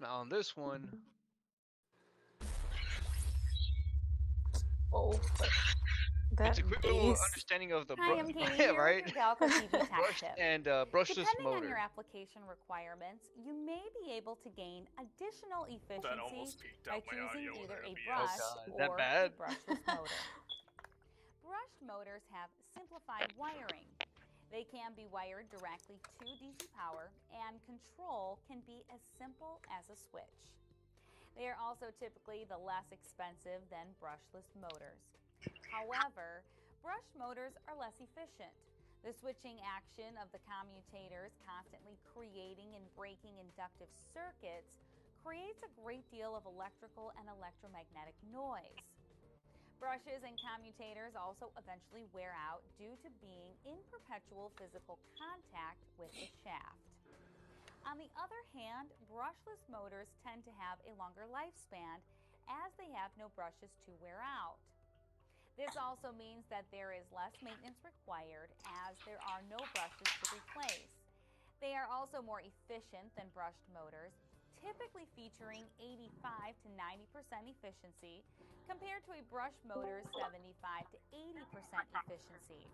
Now on this one, Oh, but it's that a quick little base. understanding of the Hi, I'm Katie yeah, here with right? your Galco TV tech Brushed tip. and brushless Depending on your motor. application requirements, you may be able to gain additional That efficiency almost peaked by out my choosing audio with either a Oh brush OBS. god, is that or a bad? brushless motor. Brushed motors have simplified wiring. They can be wired directly to DC power, and control can be as simple as a switch. They are also typically the less expensive than brushless motors. However, brush motors are less efficient. The switching action of the commutators constantly creating and breaking inductive circuits creates a great deal of electrical and electromagnetic noise. Brushes and commutators also eventually wear out due to being in perpetual physical contact with the shaft. On the other hand, brushless motors tend to have a longer lifespan as they have no brushes to wear out. This also means that there is less maintenance required as there are no brushes to replace. They are also more efficient than brushed motors, typically featuring 85 to 90% efficiency compared to a brush motor's 75 to 80% efficiency.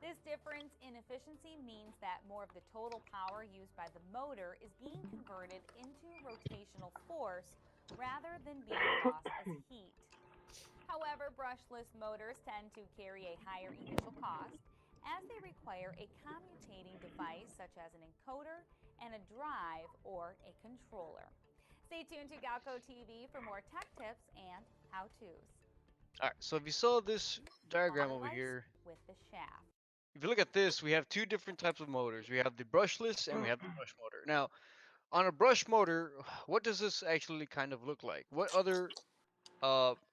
This difference in efficiency means that more of the total power used by the motor is being converted into rotational force rather than being lost as heat. However, brushless motors tend to carry a higher initial cost as they require a commutating device such as an encoder and a drive or a controller. Stay tuned to Galco TV for more tech tips and how-tos. Alright, so if you saw this diagram Longer over life here, with the shaft. if you look at this, we have two different types of motors. We have the brushless and we have the brush motor. Now, on a brush motor, what does this actually kind of look like? What other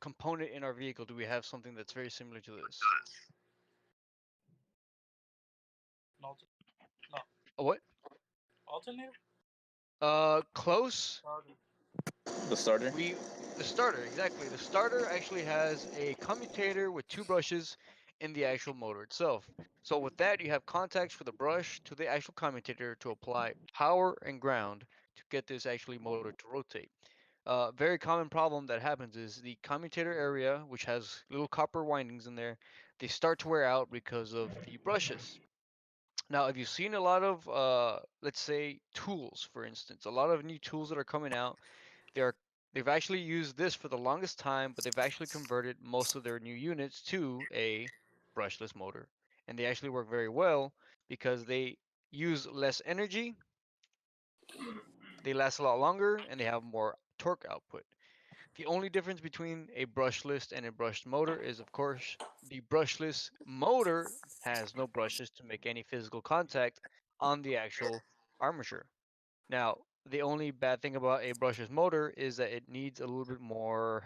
component in our vehicle do we have something that's very similar to this? No, A what? alternator? Close. Starter. The starter. The starter, exactly. The starter actually has a commutator with two brushes in the actual motor itself. So with that, you have contacts for the brush to the actual commutator to apply power and ground to get this actually motor to rotate. Very common problem that happens is the commutator area, which has little copper windings in there, they start to wear out because of the brushes. Now, if you've seen a lot of, let's say, tools, for instance, a lot of new tools that are coming out, they are they've actually used this for the longest time, but they've actually converted most of their new units to a brushless motor, and they actually work very well because they use less energy, they last a lot longer, and they have more torque output. The only difference between a brushless and a brushed motor is, of course, the brushless motor has no brushes to make any physical contact on the actual armature. Now, the only bad thing about a brushless motor is that it needs a little bit more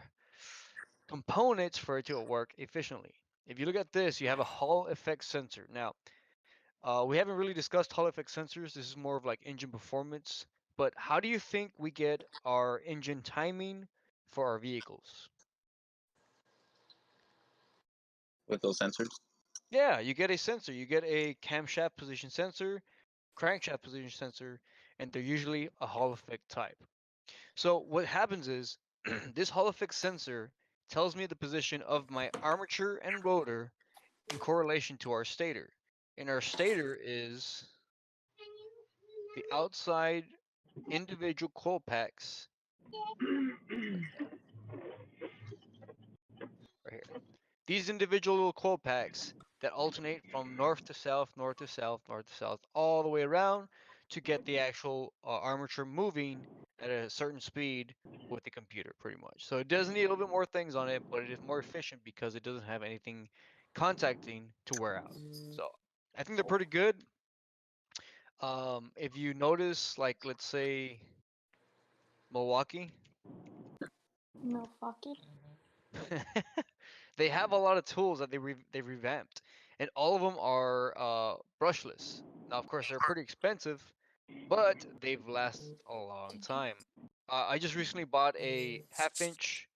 components for it to work efficiently. If you look at this, you have a Hall effect sensor. Now, we haven't really discussed Hall effect sensors. This is more of like engine performance. But how do you think we get our engine timing for our vehicles? With those sensors. Yeah, you get a sensor. You get a camshaft position sensor, crankshaft position sensor, and they're usually a Hall effect type. So what happens is this Hall effect sensor tells me the position of my armature and rotor in correlation to our stator. And our stator is the outside individual coil packs right here. These individual little coil packs that alternate from north to south, north to south, north to south, all the way around to get the actual armature moving at a certain speed with the computer, pretty much. So it does need a little bit more things on it, but it is more efficient because it doesn't have anything contacting to wear out. So I think they're pretty good. If you notice, like let's say Milwaukee, Milwaukee. they have a lot of tools that they revamped, and all of them are brushless. Now, of course, they're pretty expensive, but they've lasted a long time. I just recently bought a half-inch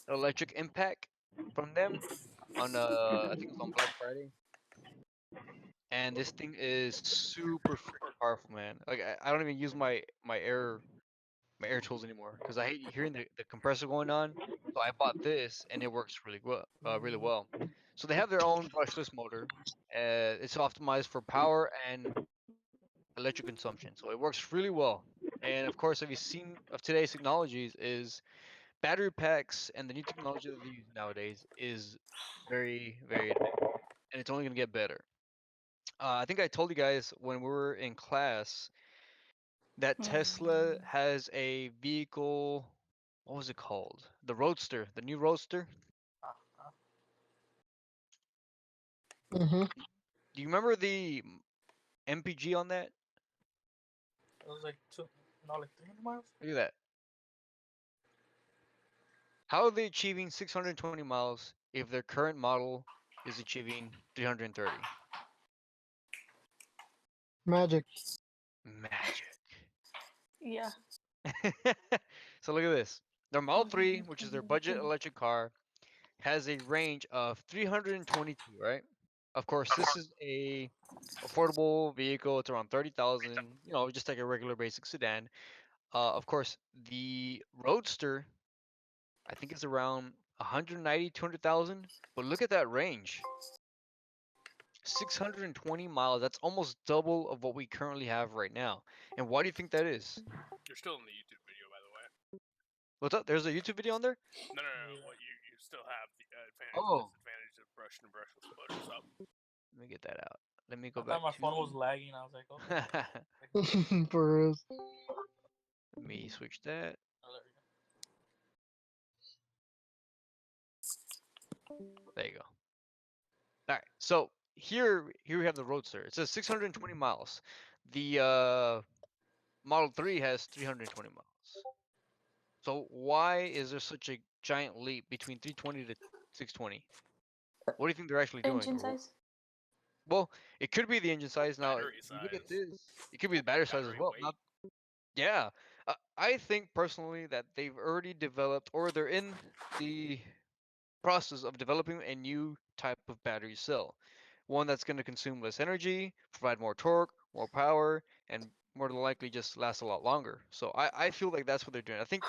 electric impact from them on I think it was on Black Friday, and this thing is super freaking powerful, man. Like I don't even use my air. my air tools anymore because I hate hearing the compressor going on. So I bought this and it works really well. Really well. So they have their own brushless motor. It's optimized for power and electric consumption, so it works really well. And of course, have you seen of today's technologies is battery packs and the new technology that they use nowadays is very advanced, and it's only gonna get better. I think I told you guys when we were in class that Tesla has a vehicle. What was it called? The Roadster, the new Roadster. Mm-hmm. Do you remember the MPG on that? It was like 300 miles. Look at that. How are they achieving 620 miles if their current model is achieving 330? Magic. Magic. Yeah. So look at this. Their Model 3, which is their budget electric car, has a range of 322, right? Of course, this is a affordable vehicle. It's around 30,000, you know, just like a regular basic sedan. Of course, the Roadster, I think it's around 190, 200,000. But look at that range. 620 miles. That's almost double of what we currently have right now. And why do you think that is? You're still in the YouTube video, by the way. What's up? There's a YouTube video on there? No. What you still have the advantage Oh. and disadvantage of brush and brushless motors up. Let me get that out. Let me go I back thought my to. phone was lagging. I was like, oh. For real. Let me switch that. Oh, there we go. There you go. All right. So here we have the Roadster. It says 620 miles. The Model 3 has 320 miles. So why is there such a giant leap between 320 to 620? What do you think they're actually doing? Engine size. Well, it could be the engine size. Now, Battery if you look at size. this, it could be the battery size as Battery well. weight. Yeah, I think personally that they've already developed, or they're in the process of developing a new type of battery cell, one that's going to consume less energy, provide more torque, more power, and more than likely just last a lot longer. So I feel like that's what they're doing. I think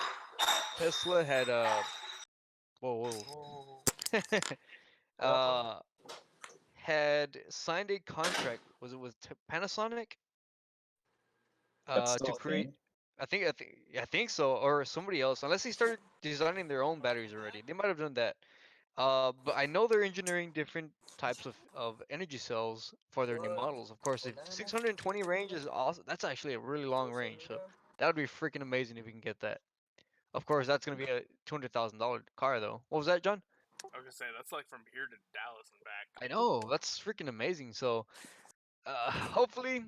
Tesla had whoa Oh. uh had signed a contract. Was it with Panasonic? That's To still a create. thing. I think so, or somebody else. Unless they started designing their own batteries already, they might have done that. But I know they're engineering different types of energy cells for their new models. Of course, if 620 range is awesome, that's actually a really long range. So that would be freaking amazing if we can get that. Of course, that's gonna be a $200,000 car though. What was that, John? I was gonna say that's like from here to Dallas and back. I know that's freaking amazing. So hopefully,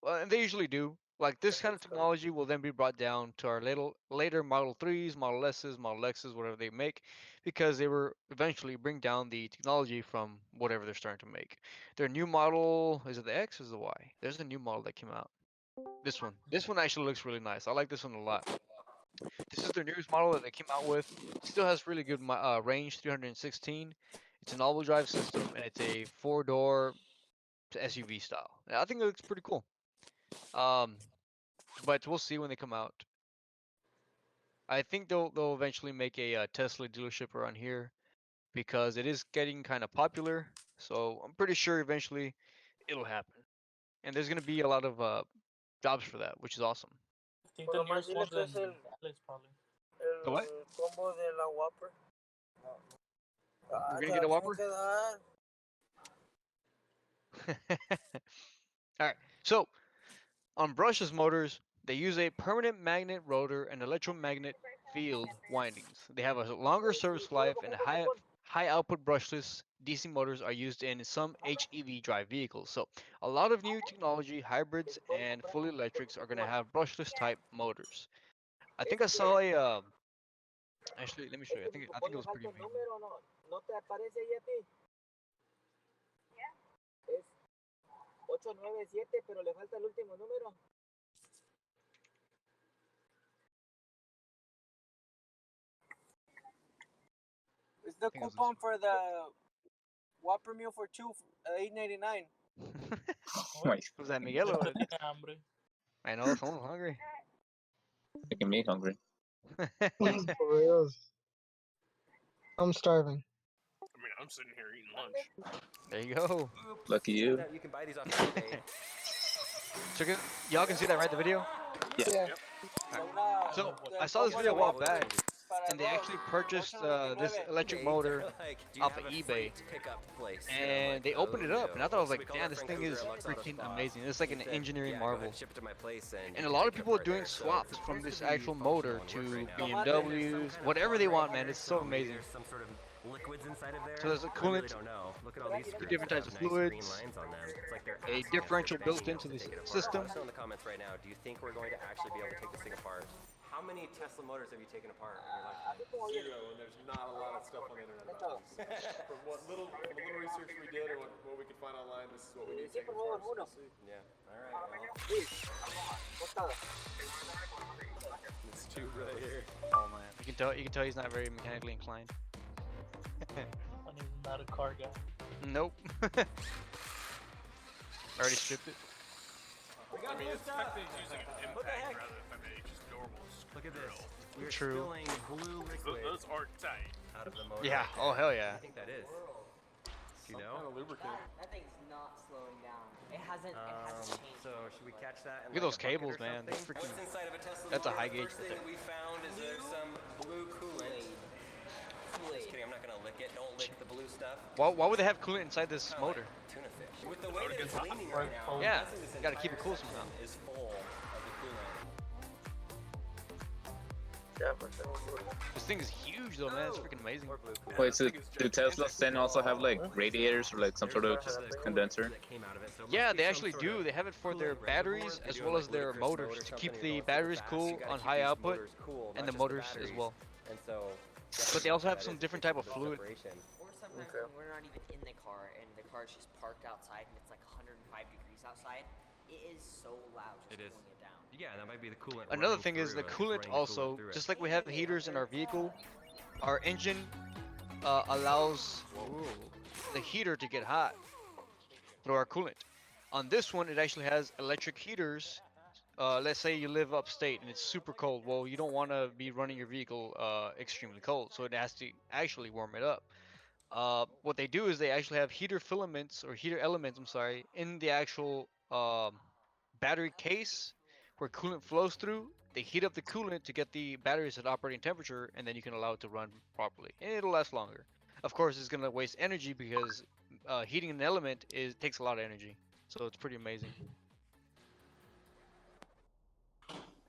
well, and they usually do. Like this kind of technology will then be brought down to our later Model 3s, Model S's, Model X's, whatever they make, because they were eventually bring down the technology from whatever they're starting to make. Their new model, is it the X or is it the Y? There's a new model that came out. This one. This one actually looks really nice. I like this one a lot. This is their newest model that they came out with. Still has really good range, 316. It's an all-wheel drive system and it's a four-door SUV style. I think it looks pretty cool. But we'll see when they come out. I think they'll eventually make a Tesla dealership around here because it is getting kind of popular. So I'm pretty sure eventually it'll happen, and there's gonna be a lot of jobs for that, which is awesome. I think the newest one's in Dallas, probably. The what? Combo de la Whopper. We're gonna get a Whopper. All right. So on brushless motors, they use a permanent magnet rotor and electromagnet field windings. They have a longer service life and high output brushless DC motors are used in some HEV drive vehicles. So a lot of new technology, hybrids and fully electrics are going to have brushless type motors. I think I saw a actually let me show you. I think it was pretty amazing. ¿No te aparece ahí a ti? Es 897, pero le falta el último número. It's the think it was coupon for the Whopper meal for two, $8.99. Wait. Was that Miguel or what? Hambre. I know someone's hungry. Making me hungry. For real. I'm starving. I mean, I'm sitting here eating lunch. There you go. Lucky you. You can buy these off eBay. Y'all can see that, right? The video. Yeah. So I saw this video a while back, and they actually purchased this electric motor off of eBay, and they opened it up, and I thought I was like, damn, this thing is freaking amazing. It's like an engineering marvel. And a lot of people are doing swaps from this actual motor to BMWs, whatever they want, man. It's so amazing. Liquids inside of there. So there's a I really coolant, don't know. Look at all these 2 different types of nice green fluids, lines on them. It's like they're a absolutely differential built banging into the this thing apart. system. Let us know in the comments right now. Do you think we're going to actually be able to take this thing apart? How many Tesla motors have you taken apart in your lifetime? 0, and there's not a lot of stuff on the internet about this. From what little research we did or what we could find online, this is what we need to take apart. So we'll see. Yeah. All right. It's two right here. Oh man, you can tell he's not very mechanically inclined. I'm even not a car guy. Nope. Already stripped it. I mean, it's technically using an impact rather than a just normal Look at this. drill. We're True. spilling blue liquid Those are tight. out of the motor. Yeah. right Oh there. hell What do yeah. you think that is? Do you Some know? kind of lubricant. That thing's not slowing down. It hasn't changed. So should we catch that? In Look at like those a bucket cables, or man. They're something? freaking. What's inside of a Tesla That's a motor? high gauge First right thing there. that we found is there's some blue coolant. Just kidding, I'm not gonna lick it. Don't lick the blue stuff. Why would they have coolant inside this motor? Tuna fish. With the way that it's leaning right now, Yeah, I'm guessing this you gotta keep it cool entire somehow. section is full of the coolant. This thing is huge though, man. It's freaking amazing. Or blue coolant. Wait, so do Teslas then also have like radiators or like some sort of condenser? That came out of it, so it Yeah, must be they some actually sort do. of They have it for their coolant reservoir. batteries If as you're well doing, as like, their ludicrous mode motors or to something, keep you're the going super batteries fast, cool you gotta on keep high these output motors cool, and not the just motors as batteries. well. And so But they also have that some is different type of the fluid. separation. Or sometimes when we're not even in the car and the car's just parked outside and it's like 105 degrees outside, it is so loud just It is. cooling it down. Yeah, that might be the coolant. Another running thing is the through it, coolant running also, through it. just like we have the heaters in our vehicle, our engine allows the heater to get hot through our coolant. On this one, it actually has electric heaters. Let's say you live upstate and it's super cold. Well, you don't want to be running your vehicle extremely cold, so it has to actually warm it up. What they do is they actually have heater filaments or heater elements, I'm sorry, in the actual battery case where coolant flows through. They heat up the coolant to get the batteries at operating temperature, and then you can allow it to run properly, and it'll last longer. Of course, it's gonna waste energy because heating an element takes a lot of energy, so it's pretty amazing.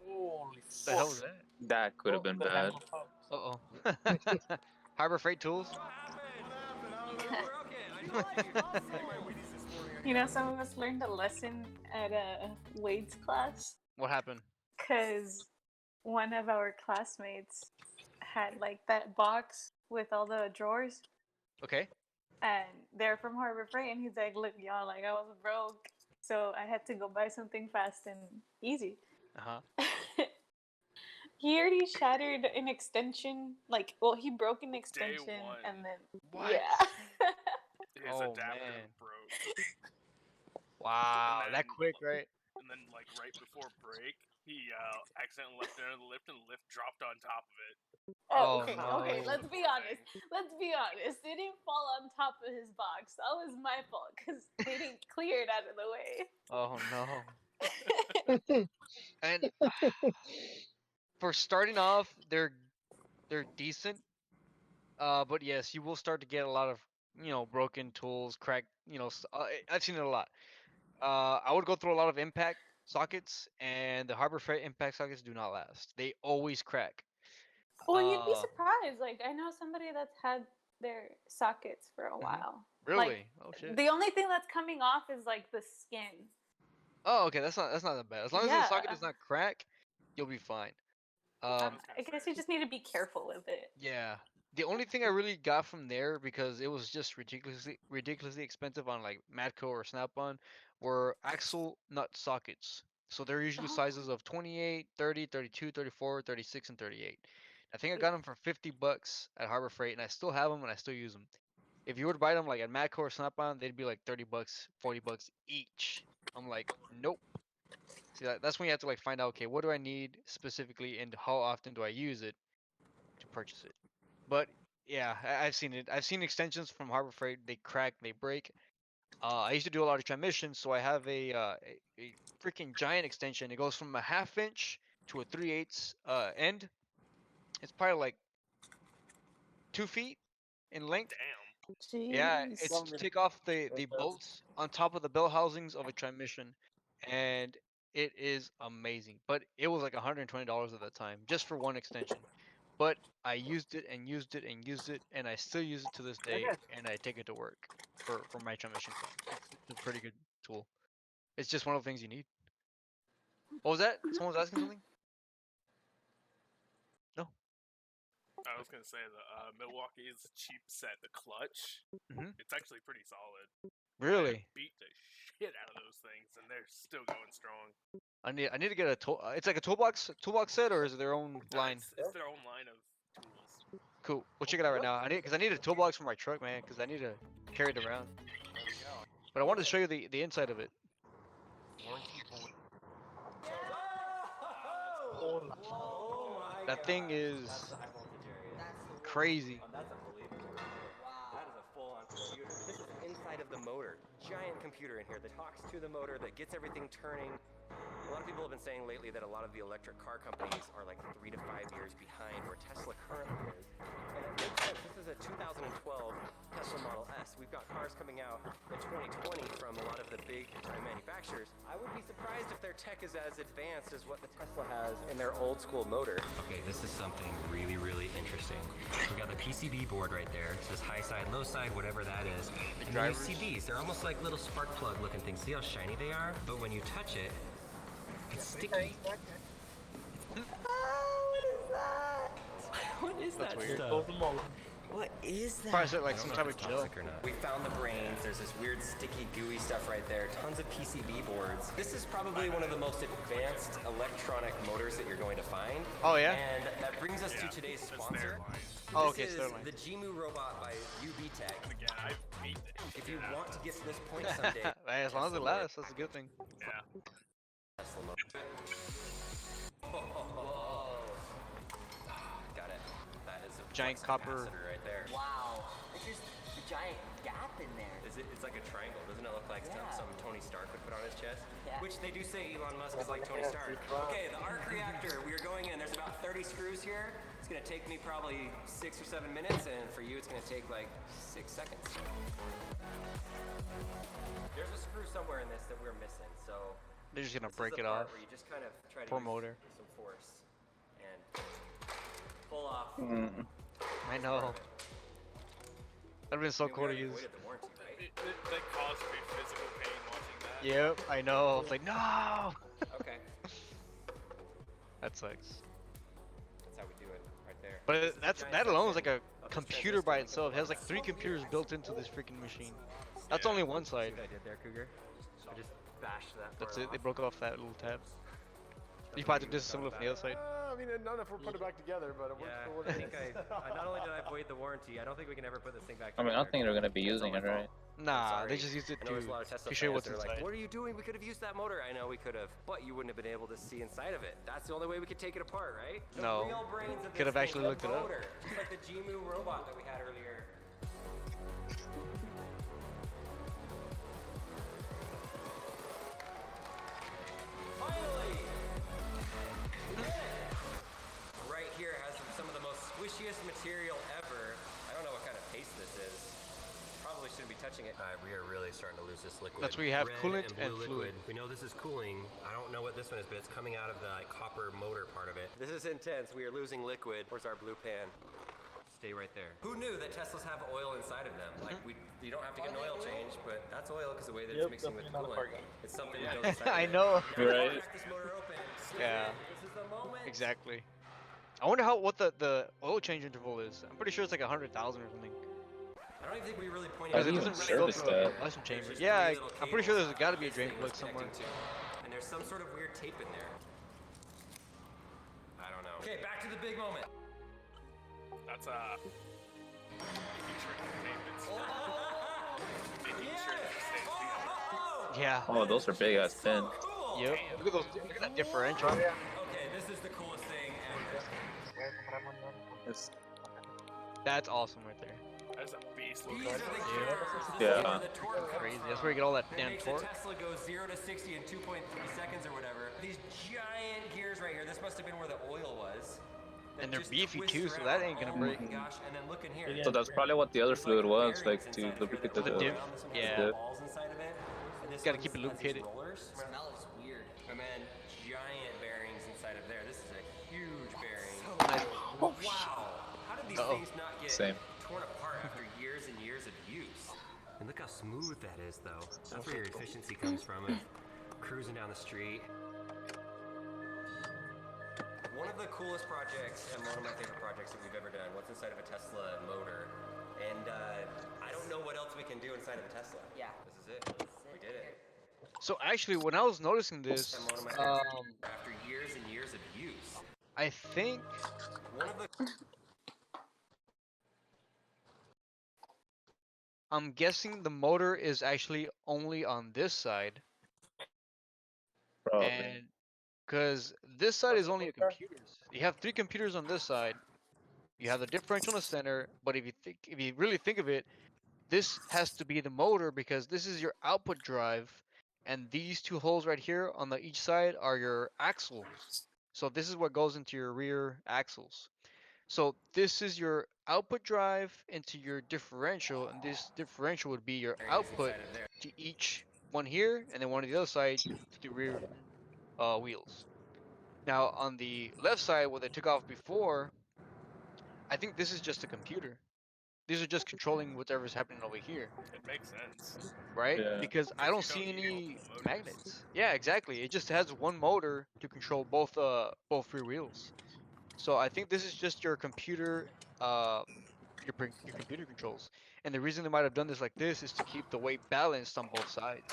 Holy What the hell was that? That could have been bad. Uh oh. Harbor Freight Tools. You know, some of us learned a lesson at Wade's class What happened? because one of our classmates had like that box with all the drawers, Okay. and they're from Harbor Freight, and he's like, "Look, y'all, like I was broke, so I had to go buy something fast and easy." Uh huh. He already shattered an extension, like, well, he broke an extension, one. and then What? yeah. His Oh, adapter man. broke. Wow, And that then- quick, right? And then, like, right before break, he accidentally left it under the lift and the lift dropped on top of it. Oh, Okay, okay, no. let's be honest. Let's be honest. It didn't fall on top of his box. That was my fault because they didn't clear it out of the way. Oh no. And for starting off, they're decent. But yes, you will start to get a lot of broken tools, cracked. I've seen it a lot. I would go through a lot of impact sockets, and the Harbor Freight impact sockets do not last. They always crack. Well, you'd be Uh, surprised. Like, I know somebody that's had their sockets for a while. Really? Oh shit. The only thing that's coming off is like the skin. Oh, okay. That's not that bad. As long as the socket Yeah. does not crack, you'll be fine. I guess you just need to be careful with it. Yeah. The only thing I really got from there, because it was just ridiculously expensive on like Matco or Snap-on, were axle nut sockets. So they're usually Oh. sizes of 28, 30, 32, 34, 36, and 38. I think I got them for $50 at Harbor Freight, and I still have them and I still use them. If you were to buy them like at Matco or Snap-on, they'd be like $30, $40 each. I'm like, nope. See, that's when you have to like find out, okay, what do I need specifically, and how often do I use it to purchase it. But yeah, I've seen it. I've seen extensions from Harbor Freight. They crack, they break. I used to do a lot of transmissions, so I have a freaking giant extension. It goes from a 1/2 inch to a 3/8 end. It's probably like 2 feet in length. Damn. Yeah, Jeez. it's to take off the bolts on top of the bell housings of a transmission, and it is amazing. But it was like $120 at the time just for one extension. But I used it and used it and used it, and I still use it to this day, and I take it to work for my transmission class. It's a pretty good tool. It's just one of the things you need. What was that? Someone was asking something? No. I was gonna say the Milwaukee's cheap set, the clutch. Mhm. It's actually pretty solid. Really? Beat the shit out of those things, and they're still going strong. I need to get a tool. It's like a toolbox set, or is it their own line? It's their own line of tools. Cool. We'll check it out right now. I need a toolbox for my truck, man, because I need to carry it around. But I wanted to show you the inside of it. That thing is crazy. That's unbelievable. That is a full-on computer. This is inside of the motor. Giant computer in here that talks to the motor, that gets everything turning. A lot of people have been saying lately that a lot of the electric car companies are like 3 to 5 years behind where Tesla currently is. And it makes sense. This is a 2012 Tesla Model S. We've got cars coming out in 2020 from a lot of the big time manufacturers. I would be surprised if their tech is as advanced as what the Tesla has in their old school motor. Okay, this is something really, really interesting. We got the PCB board right there. It says high side, low side, whatever that is. And then you see these. They're almost like little spark plug looking things. See how shiny they are? But when you touch it, it's sticky. What is That's that weird. stuff? What is that? Probably said, like, I don't some know type if of it's gel. toxic or not. We found the brains. There's this weird sticky gooey stuff right there. Tons of PCB boards. This is probably one of the most advanced electronic motors that you're going to find. Oh, yeah? And that brings us to today's sponsor. Oh, okay, This so is the Jimu robot by UB Tech. Again, I beat the If shit you out of want to those. get to this point someday, Hey, as long as it lasts, that's a good thing. Yeah. Tesla motor. Whoa. Got it. That is a Giant flux copper- capacitor right there. Wow. There's just a giant gap in there. It's like a triangle. Doesn't it look like Yeah. some Tony Stark would put on his chest? Yeah. Which they do say Elon Musk is like Tony Stark. Okay, the arc reactor. We are going in. There's about 30 screws here. It's going to take me probably 6 or 7 minutes, and for you it's going to take like 6 seconds. There's a screw somewhere in this that we're missing, so They're just gonna this is break the it part off. where you just kind of try to Poor use motor. some force and pull off. I know. That'd been so I mean, we cool to already use. avoided the warranty, right? That caused me physical pain watching that. Yep, I know. It's like, no! Okay, That sucks. that's how we do it, right there. But This is a giant that alone is like section a of this computer by transistor. itself. It has like 3 computers built into this freaking machine. That's Yeah. only one side. See what I did there, Cougar? I just bashed that That's part it. They off. broke off that little tab. You probably have to disassemble it from the other side. I mean, none if we're put it back together, but it works Yeah, for what I it think is. I not only did I avoid the warranty, I don't think we can ever put this thing back I mean, I together. don't think they're gonna be It's using all it, my right? fault. Nah, sorry. they just used it I know there's a lot of to Tesla show you fans what's that are inside. like, what are you doing? We could have used that motor. I know we could have, but you wouldn't have been able to see inside of it. That's the only way we could take it apart, right? The No. real brains of Could have this actually thing, looked the it up. motor, just like the Jimu robot that we had earlier. Finally! We did it! Right here has some of the most squishiest material ever. I don't know what kind of paste this is. Probably shouldn't be touching it. We are really starting to lose this liquid. That's where you have Red coolant and and blue fluid. liquid. We know this is cooling. I don't know what this one is, but it's coming out of the copper motor part of it. This is intense. We are losing liquid. Where's our blue pan? Stay right there. Who knew that Teslas have oil inside of them? Like you don't have to get an oil change, but that's oil because the way that it's Yep, mixing with definitely not a coolant. cargo. It's something that goes inside. I of it. know. Now we Right. crack this motor open. Yeah. This is the moment. Exactly. I wonder what the oil change interval is. I'm pretty sure it's like 100,000 or something. I don't even think we really pointed How out do you the even doesn't really go service through a that? combustion chamber. There's just Yeah, three little I'm pretty sure there's cables got to be a this drain thing plug was somewhere. connecting to. And there's some sort of weird tape in there. I don't know. Okay, back to the big moment. That's making sure containment's making sure that it stays together. Yeah. Oh, those are big ass pins. Cool. Yep. Look at those. Look at that differential. Okay, this is the coolest thing ever. It's, That's awesome right there. That's a beast. These are the Yeah. gears. This is Yeah. where the torque comes Crazy. from. That's where you get all that That damn makes torque. a Tesla go 0 to 60 in 2.3 seconds or whatever. These giant gears right here. This must have been where the oil was. that And they're just beefy twist too, so around. that ain't gonna Oh break. my gosh! And then look in here. so that's probably what the other There's, fluid like, was, like bearings to inside of here lubricate that the The diff. roll around. This one has Yeah. dip. balls inside of it. And this Gotta one keep it has these lubricated. rollers. The smell is weird. And then giant bearings inside of there. This is a huge bearing. Nice. Wow! How did these Uh-oh. things not get Same. torn apart after years and years of use? And look how smooth that is, though. That's where your efficiency comes from, of cruising down the street. One of the coolest projects, and one of my favorite projects that we've ever done, what's inside of a Tesla motor. And I don't know what else we can do inside of a Tesla. Yeah. This is it. We did it. So actually, when I was noticing this, And one of my favorite after years and years of use. I think One of the I'm guessing the motor is actually only on this side, Probably. and because this side is only a computers. You have 3 computers on this side. You have the differential in the center, but if you really think of it, this has to be the motor because this is your output drive, and these 2 holes right here on the each side are your axles. So this is what goes into your rear axles. So this is your output drive into your differential, and this differential would be your output inside of there. to each one here, and then one on the other side to the rear wheels. Now on the left side, what they took off before, I think this is just a computer. These are just controlling whatever's happening over here, It makes sense. right? Yeah. Because I Because don't you see don't need any multiple motors. magnets. Yeah, exactly. It just has one motor to control both rear wheels. So I think this is just your computer, your computer controls. And the reason they might have done this like this is to keep the weight balanced on both sides.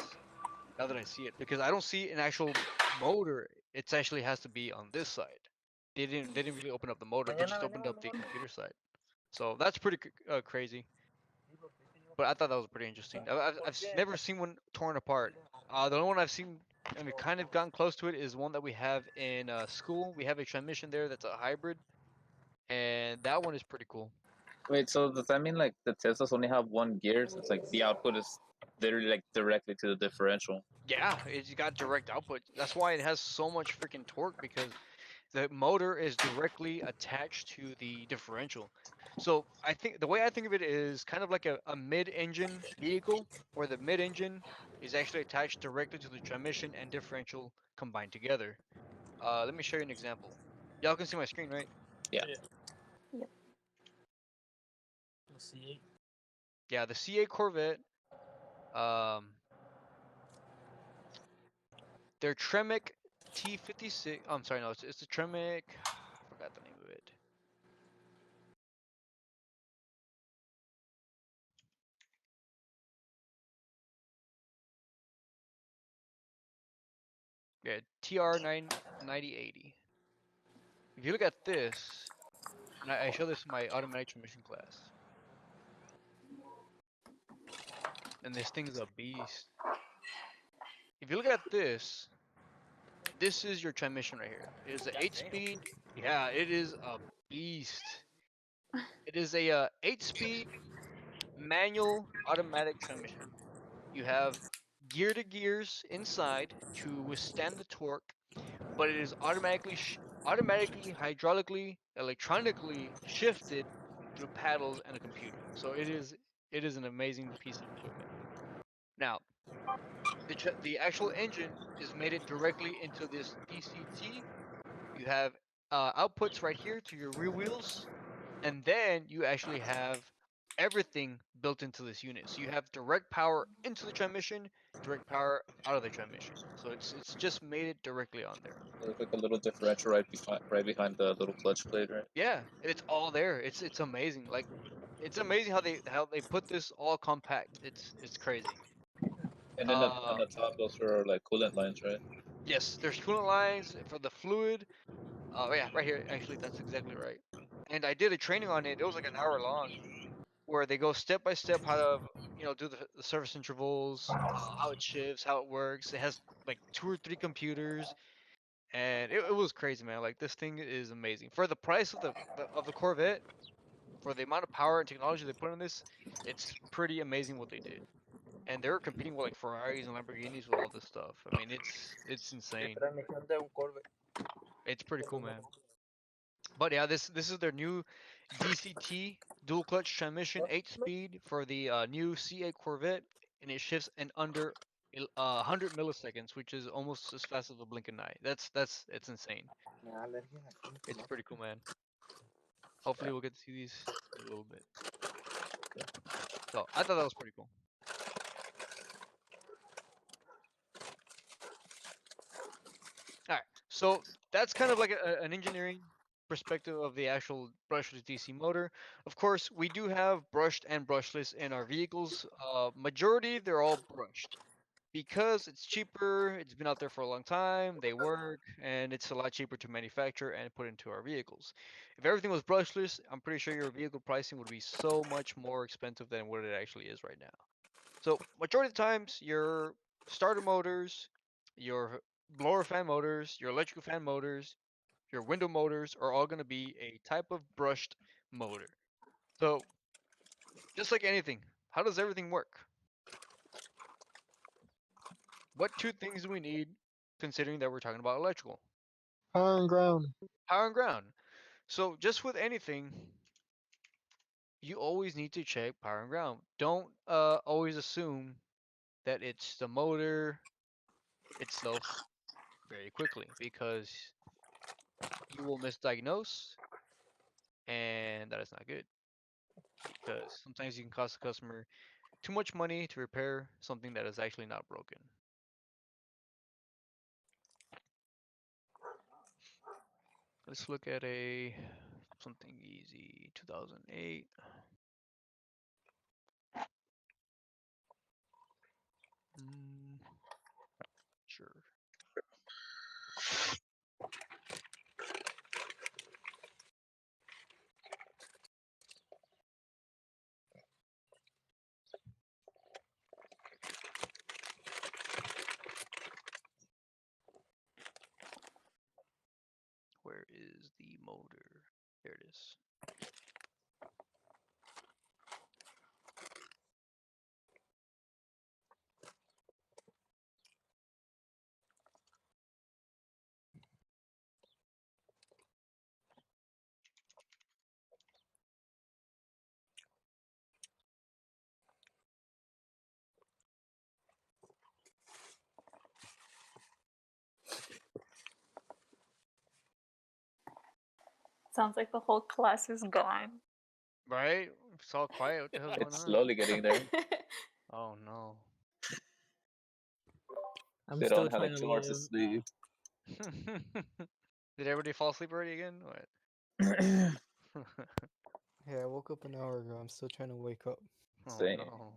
Now that I see it, because I don't see an actual motor. It actually has to be on this side. They didn't really open up the motor. They just opened up the computer side. So that's pretty crazy. But I thought that was pretty interesting. I've never seen one torn apart. The only one I've seen, and we've kind of gotten close to it, is one that we have in school. We have a transmission there that's a hybrid, and that one is pretty cool. Wait, so does that mean like the Teslas only have one gear? It's like the output is literally like directly to the differential. Yeah, it's got direct output. That's why it has so much freaking torque, because the motor is directly attached to the differential. So I think the way I think of it is kind of like a mid-engine vehicle, where the mid-engine is actually attached directly to the transmission and differential combined together. Let me show you an example. Y'all can see my screen, right? Let's see. Yeah, the C8 Corvette. Their Tremec T56. I'm sorry, no, it's the Tremec. I forgot the name of it. Yeah, TR9080. If you look at this, and I show this in my automatic transmission class, and this thing's a beast. If you look at this, this is your transmission right here. It is an 8-speed. Yeah, it is a beast. It is a 8-speed manual automatic transmission. You have gear-to-gears inside to withstand the torque, but it is automatically, hydraulically, electronically shifted through paddles and a computer. So it is an amazing piece of equipment. Now, the actual engine is mated directly into this DCT. You have outputs right here to your rear wheels, and then you actually have everything built into this unit. So you have direct power into the transmission, direct power out of the transmission. So it's just mated directly on there. There's like a little differential right behind the little clutch plate, right? Yeah, and it's all there. It's amazing. Like, it's amazing how they put this all compact. It's crazy. And then on the top, those are like coolant lines, right? Yes, there's coolant lines for the fluid. Oh yeah, right here. Actually, that's exactly right. And I did a training on it. It was like an hour long. where they go step by step how to do the service intervals, how it shifts, how it works. It has like 2 or 3 computers, and it was crazy, man. Like this thing is amazing for the price of the Corvette, for the amount of power and technology they put in this. It's pretty amazing what they did, and they're competing with like Ferraris and Lamborghinis with all this stuff. I mean, it's insane. Transmisión de un Corvette. It's pretty cool, man. But yeah, this is their new DCT dual clutch transmission, 8-speed for the new C8 Corvette, and it shifts in under 100 milliseconds, which is almost as fast as a blink of an eye. It's insane. It's pretty cool, man. Hopefully we'll get to see these in a little bit. So I thought that was pretty cool. All right, so that's kind of like an engineering perspective of the actual brushless DC motor. Of course, we do have brushed and brushless in our vehicles. Majority, they're all brushed because it's cheaper. It's been out there for a long time. They work, and it's a lot cheaper to manufacture and put into our vehicles. If everything was brushless, I'm pretty sure your vehicle pricing would be so much more expensive than what it actually is right now. So majority of the times, your starter motors, your blower fan motors, your electrical fan motors, your window motors are all going to be a type of brushed motor. So just like anything, how does everything work? What 2 things do we need, considering that we're talking about electrical? Power and ground. Power and ground. So just with anything, you always need to check power and ground. Don't always assume that it's the motor itself very quickly, because you will misdiagnose, and that is not good, because sometimes you can cost the customer too much money to repair something that is actually not broken. Let's look at something easy. 2008. Sure. Where is the motor? There it is. Sounds like the whole class is gone. Right? It's all quiet. What the hell's going It's on? slowly getting there. Oh no. I'm They still don't have trying like to 2 hours to live. sleep. Did everybody fall asleep already again? What? Yeah, I woke up an hour ago. I'm still trying to wake up. Oh Same. no.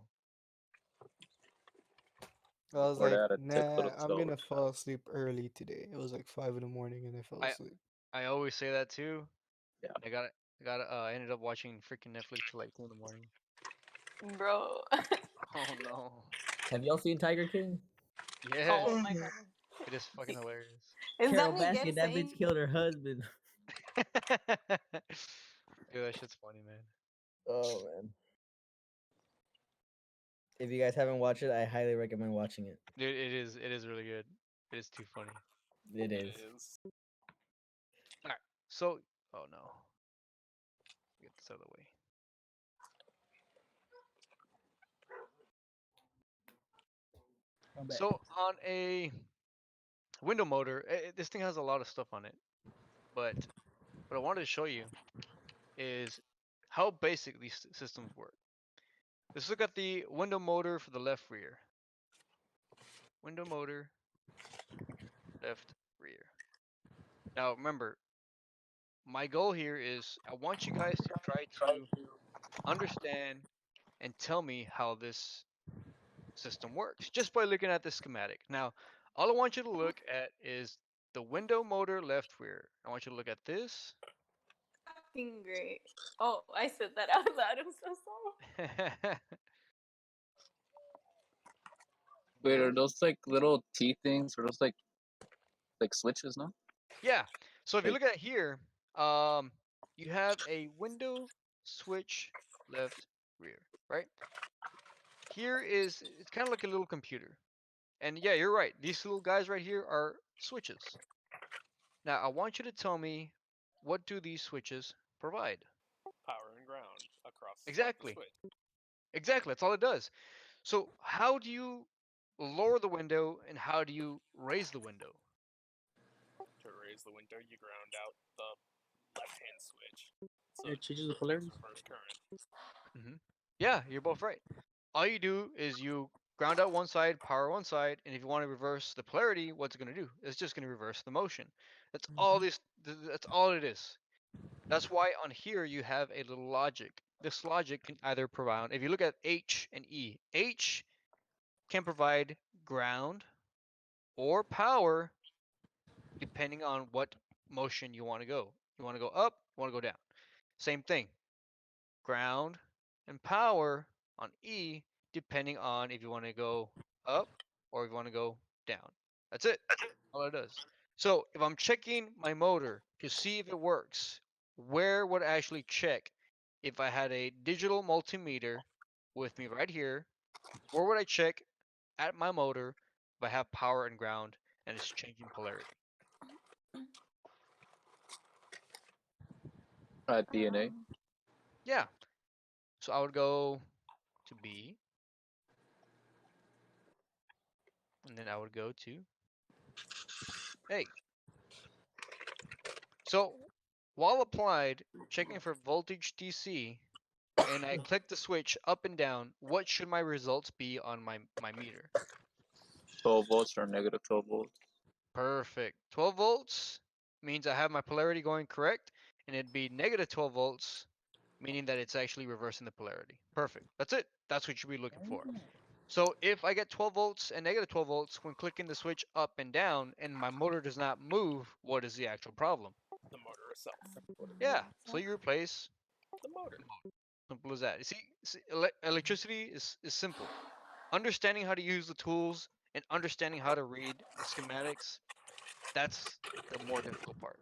I was Or they like, had to take a nah, little I'm slower. gonna fall asleep early today. It was like 5 in the morning and I fell asleep. I always say that too. Yeah. I ended up watching freaking Netflix till like 2 in the morning. Bro. Oh no. Have y'all seen Tiger King? Yes. Oh my god. It is fucking hilarious. Is Carol that Baskin, Miguel that saying? bitch killed her husband. Dude, that shit's funny, man. Oh man. If you guys haven't watched it, I highly recommend watching it. Dude, it is really good. It is too funny. It is. Alright, so oh no. Get this out of the way. So on a window motor, this thing has a lot of stuff on it. But what I wanted to show you is how basic these systems work. Let's look at the window motor for the left rear. Window motor, left rear. Now remember, my goal here is I want you guys to try to understand and tell me how this system works just by looking at the schematic. Now, all I want you to look at is the window motor left rear. I want you to look at this fucking great. Oh, I said that out loud. I'm so sorry. Wait, are those like little T things or those like switches? No. Yeah. So if you Like- look at here, you have a window, switch, left, rear, right? Here is it's kind of like a little computer, and yeah, you're right. These little guys right here are switches. Now I want you to tell me, what do these switches provide? Power and ground across Exactly. the switch. Exactly. That's all it does. So how do you lower the window and how do you raise the window? To raise the window, you ground out the left-hand switch. So It changes the polarity. first current. Yeah, you're both right. All you do is you ground out one side, power one side, and if you want to reverse the polarity, what's it going to do? It's just going to reverse the motion. That's all this. That's all it is. That's why on here you have a little logic. This logic can either provide, if you look at H and E, H can provide ground or power depending on what motion you want to go. You want to go up, you want to go down. Same thing. Ground and power on E depending on if you want to go up or if you want to go down. That's it. All it does. So if I'm checking my motor to see if it works, where would I actually check if I had a digital multimeter with me right here? Where would I check at my motor if I have power and ground and it's changing polarity? DNA. Yeah. So I would go to B, and then I would go to A. So while applied, checking for voltage DC, and I click the switch up and down, what should my results be on my meter? 12 volts or negative 12 volts. Perfect. 12 volts means I have my polarity going correct, and it'd be negative 12 volts, meaning that it's actually reversing the polarity. Perfect. That's it. That's what you'd be looking for. So if I get 12 volts and negative 12 volts when clicking the switch up and down and my motor does not move, what is the actual problem? The motor itself. Yeah, so you replace. The motor. Simple as that. You see electricity is simple. Understanding how to use the tools and understanding how to read the schematics, that's the more difficult part.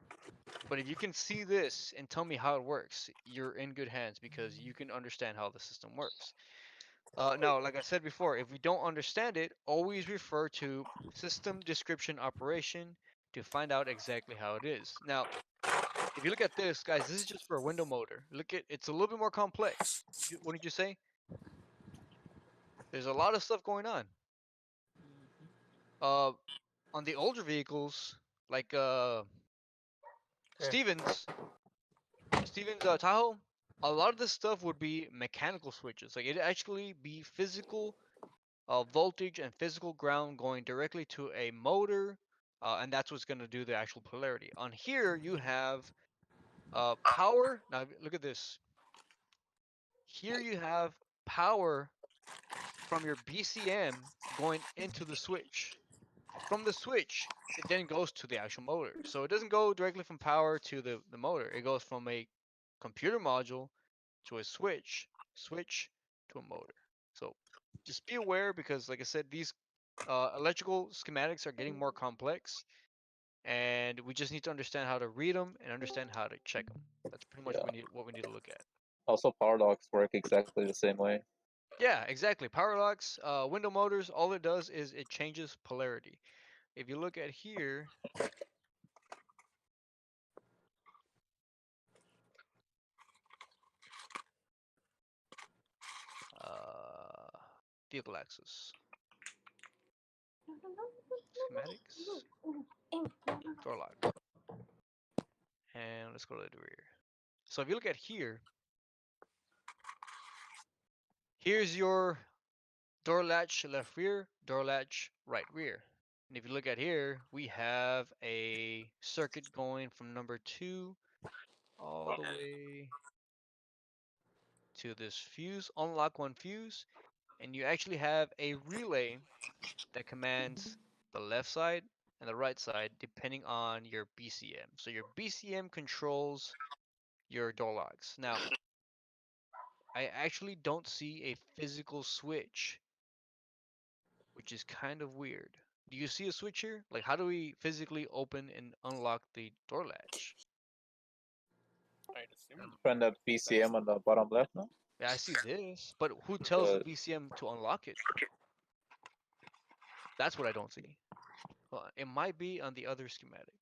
But if you can see this and tell me how it works, you're in good hands because you can understand how the system works. Now, like I said before, if we don't understand it, always refer to system description operation to find out exactly how it is. Now, if you look at this, guys, this is just for a window motor. Look at, it's a little bit more complex. What did you say? There's a lot of stuff going on. On the older vehicles, like Stevens Tahoe, a lot of this stuff would be mechanical switches. Like it'd actually be physical voltage and physical ground going directly to a motor, and that's what's going to do the actual polarity. On here, you have power. Now look at this. Here you have power from your BCM going into the switch. From the switch, it then goes to the actual motor. So it doesn't go directly from power to the motor. It goes from a computer module to a switch to a motor. So just be aware because, like I said, these electrical schematics are getting more complex, and we just need to understand how to read them and understand how to check them. That's pretty much what we need to look at. Also, power locks work exactly the same way. Yeah, exactly. Power locks, window motors, all it does is it changes polarity. If you look at here, vehicle axis, schematics, door lock, and let's go to the rear. So if you look at here, here's your door latch left rear, door latch right rear. And if you look at here, we have a circuit going from number 2 all the way to this fuse, unlock one fuse, and you actually have a relay that commands the left side and the right side depending on your BCM. So your BCM controls your door locks. Now, I actually don't see a physical switch, which is kind of weird. Do you see a switch here? Like, how do we physically open and unlock the door latch? I'd assume. From the BCM on the bottom left, no? Yeah, I see this, but who tells the But VCM to unlock it? That's what I don't see. Well, it might be on the other schematic.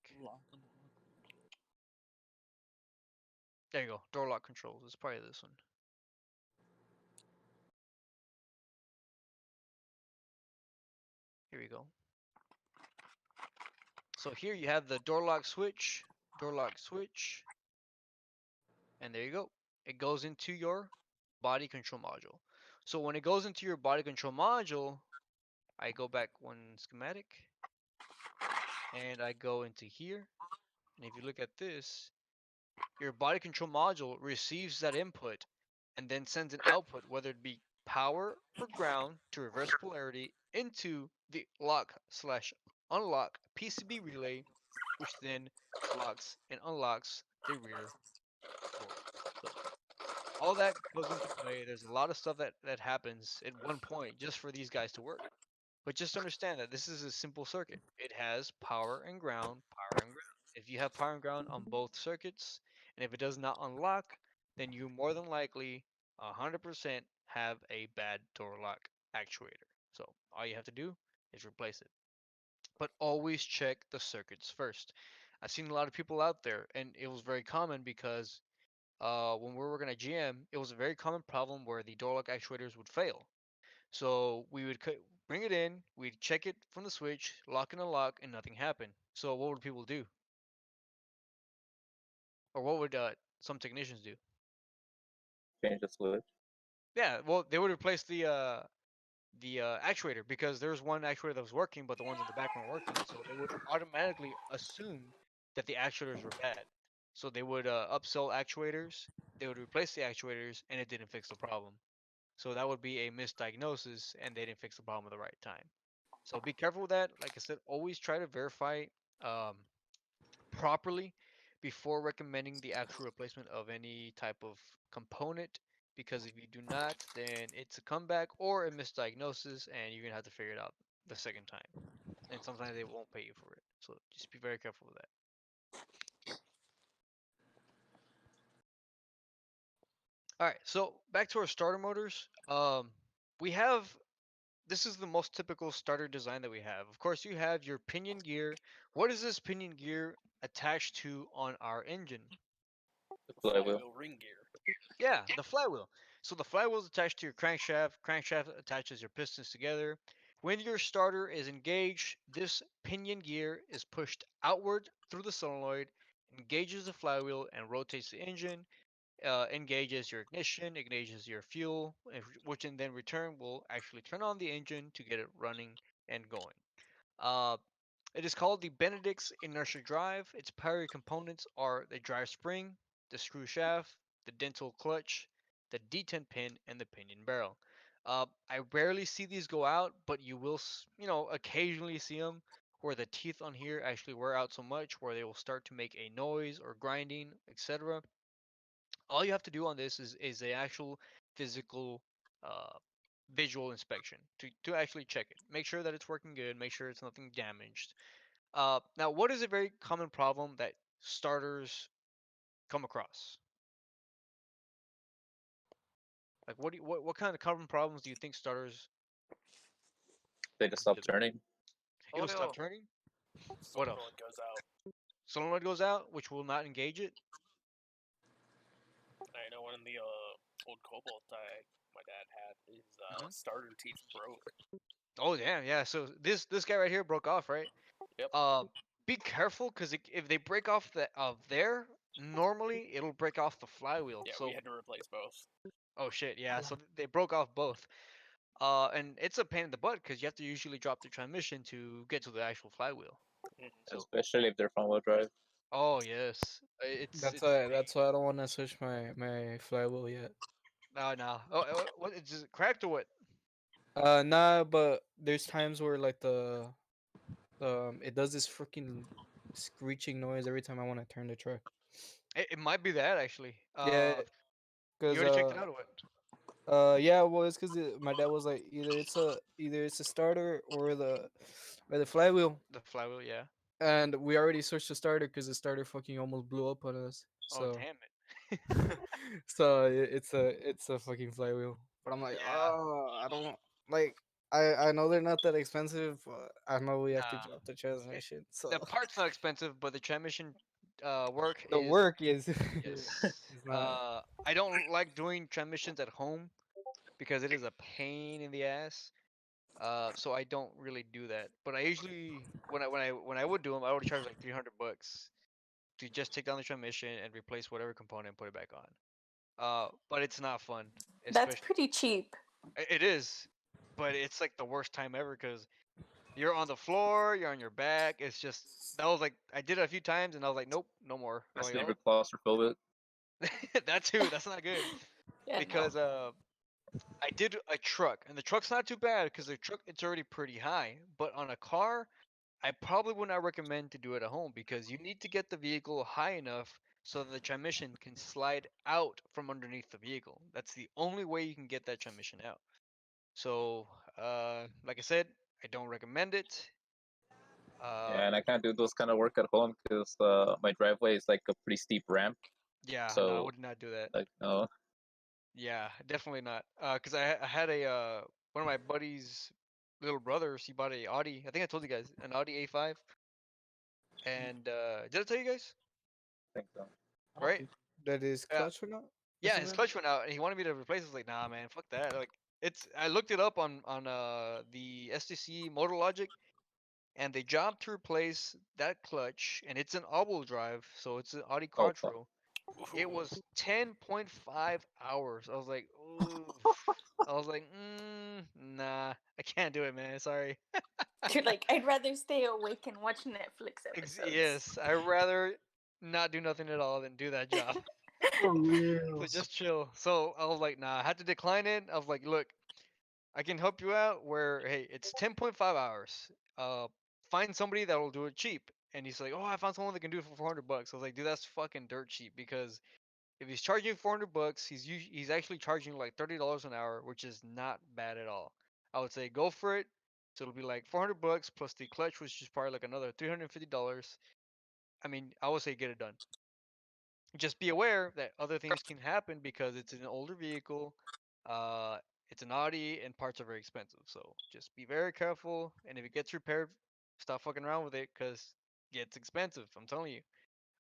There you go. Door lock controls. It's probably this one. Here we go. So here you have the door lock switch, and there you go. It goes into your body control module. So when it goes into your body control module, I go back one schematic, and I go into here. And if you look at this, your body control module receives that input and then sends an output, whether it be power or ground to reverse polarity into the lock/unlock PCB relay, which then locks and unlocks the rear door. So all that goes into play. There's a lot of stuff that happens at one point just for these guys to work. But just understand that this is a simple circuit. It has power and ground, power and ground. If you have power and ground on both circuits, and if it does not unlock, then you more than likely 100% have a bad door lock actuator. So all you have to do is replace it. But always check the circuits first. I've seen a lot of people out there, and it was very common because when we were working at GM, it was a very common problem where the door lock actuators would fail. So we would bring it in, we'd check it from the switch, lock and unlock, and nothing happened. So what would people do? Or what would some technicians do? change the switch. Yeah, well, they would replace the actuator because there was one actuator that was working, but the ones in the back weren't working. So they would automatically assume that the actuators were bad. So they would upsell actuators, they would replace the actuators, and it didn't fix the problem. So that would be a misdiagnosis, and they didn't fix the problem at the right time. So be careful with that. Like I said, always try to verify um, properly before recommending the actual replacement of any type of component. Because if you do not, then it's a comeback or a misdiagnosis, and you're gonna have to figure it out the second time. And sometimes they won't pay you for it. So just be very careful with that. All right, so back to our starter motors. We have this is the most typical starter design that we have. Of course, you have your pinion gear. What is this pinion gear attached to on our engine? The Flywheel. flywheel ring gear. Yeah, the flywheel. So the flywheel is attached to your crankshaft. Crankshaft attaches your pistons together. When your starter is engaged, this pinion gear is pushed outward through the solenoid, engages the flywheel, and rotates the engine. Engages your ignition, engages your fuel, which in then return will actually turn on the engine to get it running and going. Uh, it is called the Benedict's inertia drive. Its primary components are the drive spring, the screw shaft, the dental clutch, the detent pin, and the pinion barrel. I rarely see these go out, but you will, occasionally see them where the teeth on here actually wear out so much where they will start to make a noise or grinding, etc. All you have to do on this is a actual physical uh, visual inspection to actually check it. Make sure that it's working good. Make sure it's nothing damaged. Now, what is a very common problem that starters come across? Like, what kind of common problems do you think starters? They just stop turning. It'll stop turning. What else? Solenoid goes out. Solenoid goes out, which will not engage it. I know one of the old Cobalt my dad had, his starter teeth broke. Oh yeah. So this guy right here broke off, right? Yep. Be careful because if they break off there, normally it'll break off the flywheel. Yeah, so we had to replace both. oh shit, yeah. So they broke off both. And it's a pain in the butt because you have to usually drop the transmission to get to the actual flywheel. So, Especially if they're front wheel drive. oh yes, it's That's why I don't want to switch my flywheel yet. no. Oh, what is it cracked or what? Nah, but there's times where like the it does this freaking screeching noise every time I want to turn the truck. It might be that actually. Yeah, You because already checked it out or what? yeah, well, it's because my dad was like, either it's a starter or the flywheel, The flywheel, yeah. and we already switched the starter because the starter fucking almost blew up on us. Oh So damn it's a fucking flywheel. But I'm like, Yeah. oh, I don't like. I know they're not that expensive, but I know we have to Nah. drop the transmission. So The part's not expensive, but the transmission work the is work is yes. is not. I don't like doing transmissions at home because it is a pain in the ass. So I don't really do that. But I usually when I would do them, I would charge like $300 to just take down the transmission and replace whatever component and put it back on. But it's not fun, That's especially pretty cheap. it is, but it's like the worst time ever because you're on the floor, you're on your back. It's just that was like I did it a few times and I was like, nope, no more. I'm That's like, never claustrophobic. that too. That's not good Yeah, because no. I did a truck and the truck's not too bad because the truck it's already pretty high. But on a car, I probably would not recommend to do it at home because you need to get the vehicle high enough so that the transmission can slide out from underneath the vehicle. That's the only way you can get that transmission out. So, like I said, I don't recommend it. Yeah, and I can't do those kind of work at home because my driveway is like a pretty steep ramp. Yeah, no, I So would not do that. like no. Yeah, definitely not. Cause I had a one of my buddies' little brothers. He bought a Audi. I think I told you guys an Audi A5. And did I tell you guys? I think so. Right? That is Yeah. clutch or not? Yeah, his clutch went out, and he wanted me to replace it. I was like, nah, man, fuck that. Like, it's. I looked it up on the STC Motor Logic, and they job to replace that clutch, and it's an all-wheel drive, so it's an Audi Oh fuck. Quattro. It was 10.5 hours. I was like, ooh. I was like, nah, I can't do it, man. Sorry. You're like, I'd rather stay awake and watch Netflix episodes. Yes, I'd rather not do nothing at all than do that job. For real. So just chill. So I was like, nah, I had to decline it. I was like, look, I can help you out where, hey, it's 10.5 hours. Find somebody that will do it cheap. And he's like, oh, I found someone that can do it for $400. I was like, dude, that's fucking dirt cheap because if he's charging you $400, he's actually charging you like $30 an hour, which is not bad at all. I would say go for it. So it'll be like $400 plus the clutch, which is probably like another $350. I mean, I would say get it done. Just be aware that other things can happen because it's an older vehicle. Uh, it's an Audi, and parts are very expensive. So just be very careful. And if it gets repaired, stop fucking around with it because it gets expensive. I'm telling you.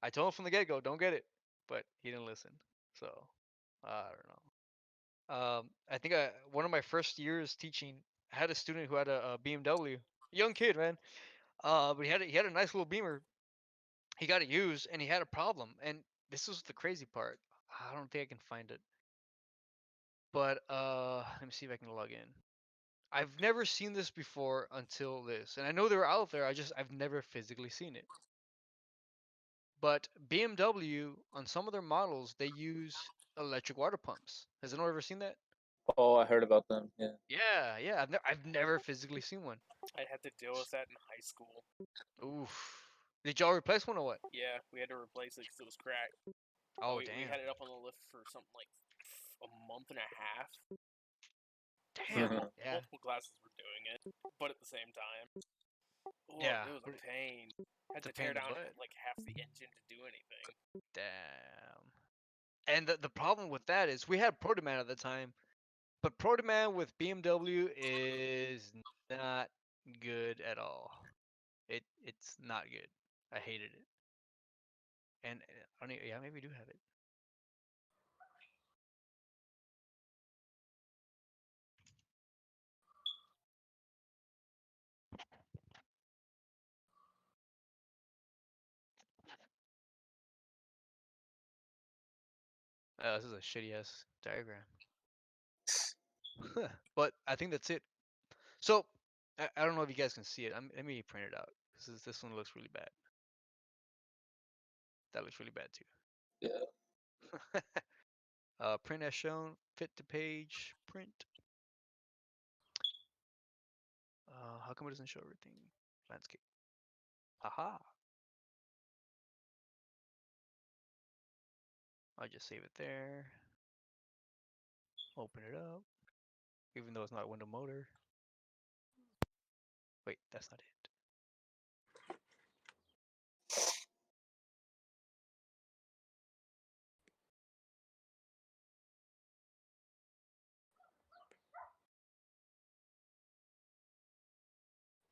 I told him from the get go, don't get it, but he didn't listen. So I don't know. I think one of my first years teaching, I had a student who had a BMW, young kid, man. But he had a nice little Beamer. He got it used, and he had a problem. And this was the crazy part. I don't think I can find it. But let me see if I can log in. I've never seen this before until this, and I know they're out there. I've never physically seen it. But BMW on some of their models they use electric water pumps. Has anyone ever seen that? Oh, I heard about them. Yeah. Yeah. I've never physically seen one. I had to deal with that in high school. Oof. Did y'all replace one or what? Yeah, we had to replace it because it was cracked. Oh we damn. had it up on the lift for something like a month and a half. Damn. Yeah. Multiple classes were doing it, but at the same time, Yeah. it was a pain. Had It's a to tear pain in the down butt. like half the engine to do anything. Damn. And the problem with that is we had Protoman at the time, but Protoman with BMW is not good at all. It's not good. I hated it. And I don't yeah, maybe we do have it. This is a shitty ass diagram. But I think that's it. So I don't know if you guys can see it. Let me print it out. This one looks really bad. That looks really bad too. Yeah. Print as shown. Fit to page. Print. How come it doesn't show everything? Landscape. Haha. I'll just save it there. Open it up, even though it's not window motor. Wait, that's not it.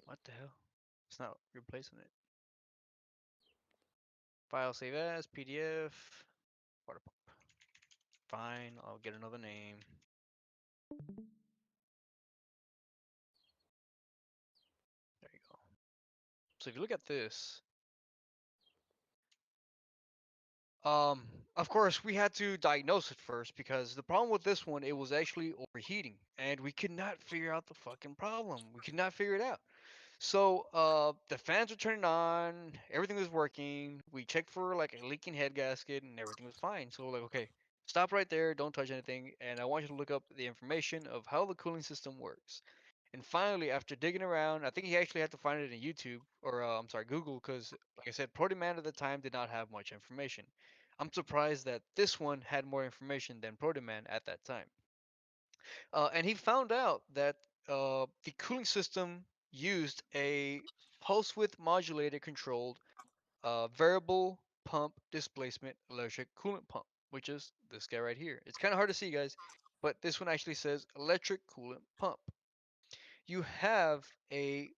What the hell? It's not replacing it. File save as PDF. Water pump. Fine, I'll get another name. There you go. So if you look at this, of course we had to diagnose it first because the problem with this one, it was actually overheating and we could not figure out the fucking problem. We could not figure it out. So the fans were turning on, everything was working. We checked for like a leaking head gasket and everything was fine. So like, okay, stop right there, don't touch anything, and I want you to look up the information of how the cooling system works. And finally, after digging around, I think he actually had to find it in YouTube or I'm sorry, Google, because like I said, Protoman at the time did not have much information. I'm surprised that this one had more information than Protoman at that time. And he found out that the cooling system used a pulse width modulated controlled variable pump displacement electric coolant pump, which is this guy right here. It's kind of hard to see, guys, but this one actually says electric coolant pump. You have a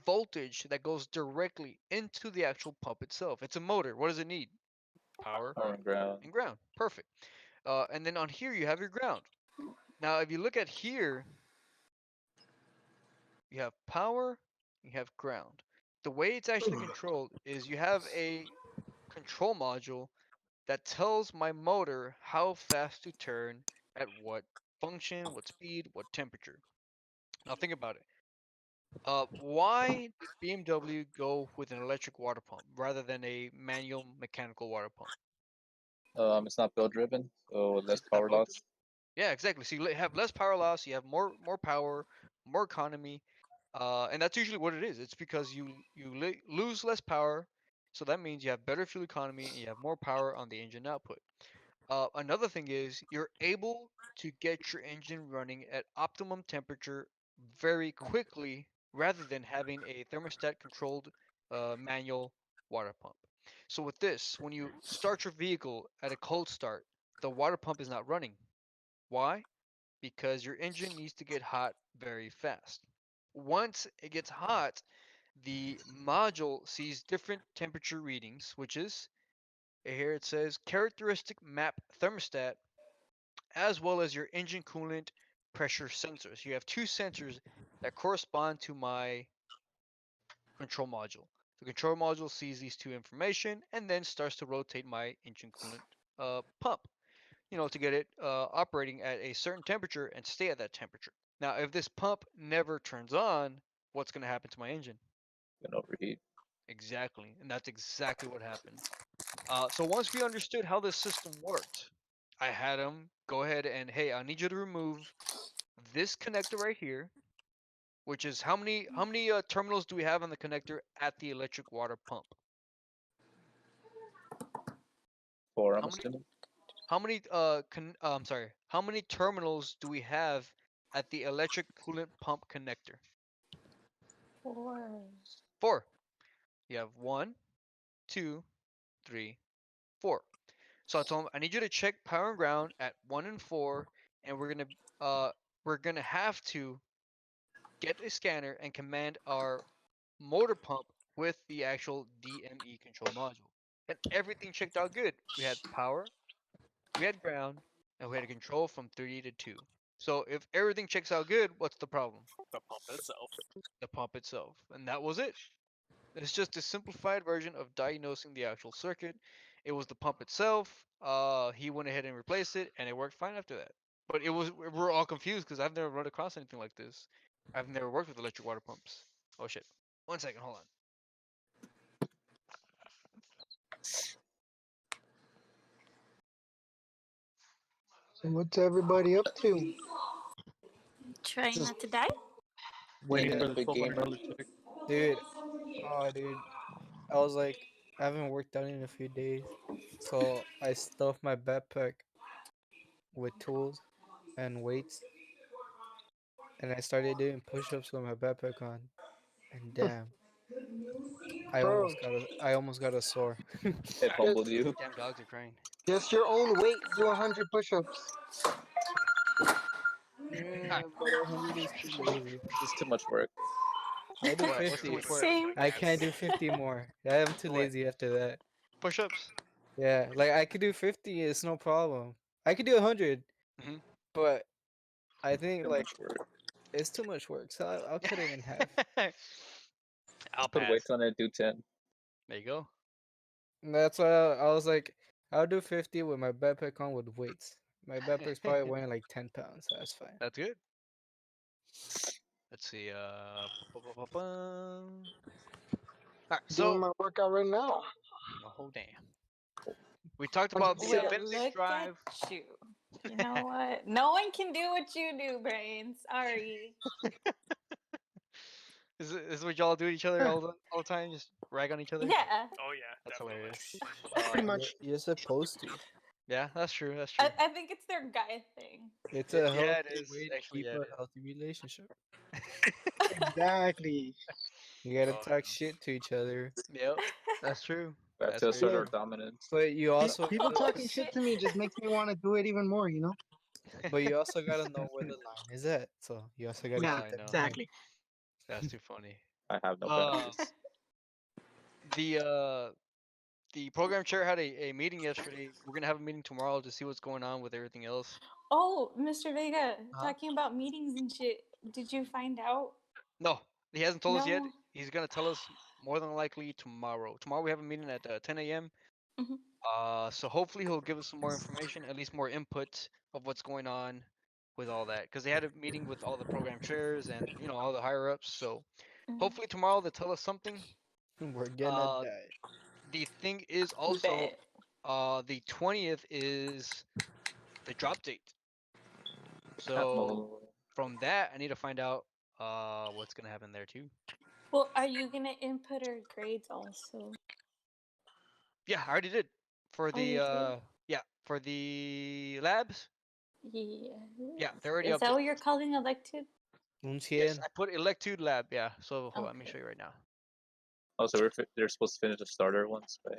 voltage that goes directly into the actual pump itself. It's a motor. What does it need? Power Power and ground. and ground. Perfect. And then on here you have your ground. Now, if you look at here, you have power, you have ground. The way it's actually controlled is you have a control module that tells my motor how fast to turn at what function, what speed, what temperature. Now think about it. Why did BMW go with an electric water pump rather than a manual mechanical water pump? It's not bill driven, so less It's not power built- loss. Yeah, exactly. So you have less power loss, you have more power, more economy, and that's usually what it is. It's because you lose less power, so that means you have better fuel economy and you have more power on the engine output. Another thing is you're able to get your engine running at optimum temperature very quickly rather than having a thermostat controlled manual water pump. So with this, when you start your vehicle at a cold start, the water pump is not running. Why? Because your engine needs to get hot very fast. Once it gets hot, the module sees different temperature readings, which is here it says characteristic map thermostat, as well as your engine coolant pressure sensors. You have two sensors that correspond to my control module. The control module sees these two information and then starts to rotate my engine coolant pump, to get it operating at a certain temperature and stay at that temperature. Now, if this pump never turns on, what's going to happen to my engine? Gonna overheat. Exactly, and that's exactly what happened. So once we understood how this system worked, I had him go ahead and, hey, I need you to remove this connector right here, which is how many terminals do we have on the connector at the electric water pump? 4, I'm How many assuming. how many terminals do we have at the electric coolant pump connector? 4. 4. You have 1, 2, 3, 4. So I told him I need you to check power and ground at 1 and 4, and we're gonna have to get a scanner and command our motor pump with the actual DME control module. And everything checked out good. We had power, we had ground, and we had a control from 3 to 2. So if everything checks out good, what's the problem? The pump itself. The pump itself. And that was it. It's just a simplified version of diagnosing the actual circuit. It was the pump itself. He went ahead and replaced it, and it worked fine after that. But we're all confused because I've never run across anything like this. I've never worked with electric water pumps. Oh shit! 1 second, hold on. So what's everybody up to? Trying not to die? Waiting Yeah, for the big 1200 gamer. check. Dude, oh dude, I was like, I haven't worked out in a few days, so I stuffed my backpack with tools and weights, and I started doing push-ups with my backpack on. And damn, Bro, I almost got a sore. It humbled you. Damn dogs are crying. just your own weight, do 100 push-ups. Yeah, but 100 is too lazy. It's too much work. I do What? What's too 50. much work? Same. I can't do 50 more. I'm too What? lazy after that. Push-ups. Yeah, like I could do 50, it's no problem. I could do 100, Mhm. but I think Too like much work. it's too much work, so I'll cut it in half. I'll Put pass. weights on it. Do 10. There you go. And that's why I was like, I'll do 50 with my backpack on with weights. My backpack's probably weighing like 10 pounds, so that's fine. That's good. Let's see. All right. Doing So, my workout right now. oh damn. We talked about the Well, Fitness look Drive. at you. You know what? No one can do what you do, Brain. Sorry. Is what y'all do to each other all the time? Just rag on each other? Yeah. Oh yeah, That's definitely. hilarious. Pretty much. You're supposed to. Yeah, that's true. That's true. I think it's their guy thing. It's a Yeah, it healthy is. way to Actually, keep yeah, a it is. healthy relationship. Exactly. You gotta Oh, talk shit to each other, Yep, that's true. We have That's to very assert true. our dominance. but you also People gotta, talking shit to me just makes me want to do it even more, you know? but you also gotta know where the line is at. So you also gotta Yeah, keep that in mind. exactly. That's too funny. I have no Uh, boundaries. the program chair had a meeting yesterday. We're gonna have a meeting tomorrow to see what's going on with everything else. Oh, Mr. Vega, Huh? talking about meetings and shit. Did you find out? No, he hasn't told us yet. No. He's gonna tell us more than likely tomorrow. Tomorrow we have a meeting at 10 a.m. Mhm. So hopefully he'll give us some more information, at least more input of what's going on with all that, because they had a meeting with all the program chairs and all the higher ups. So Mhm. hopefully tomorrow they'll tell us something. We're gonna die. The thing is also, Bet. the 20th is the drop date. So Oh, from that, I need to find out what's gonna happen there too. Well, are you gonna input our grades also? Yeah, I already did for Oh, you the for the labs. Yeah. Yeah, they're already Is up that there. what you're calling elected? Un Yes, 100. I put electude lab. Yeah, so hold on, let me Okay. show you right now. also, they're supposed to finish the starter ones by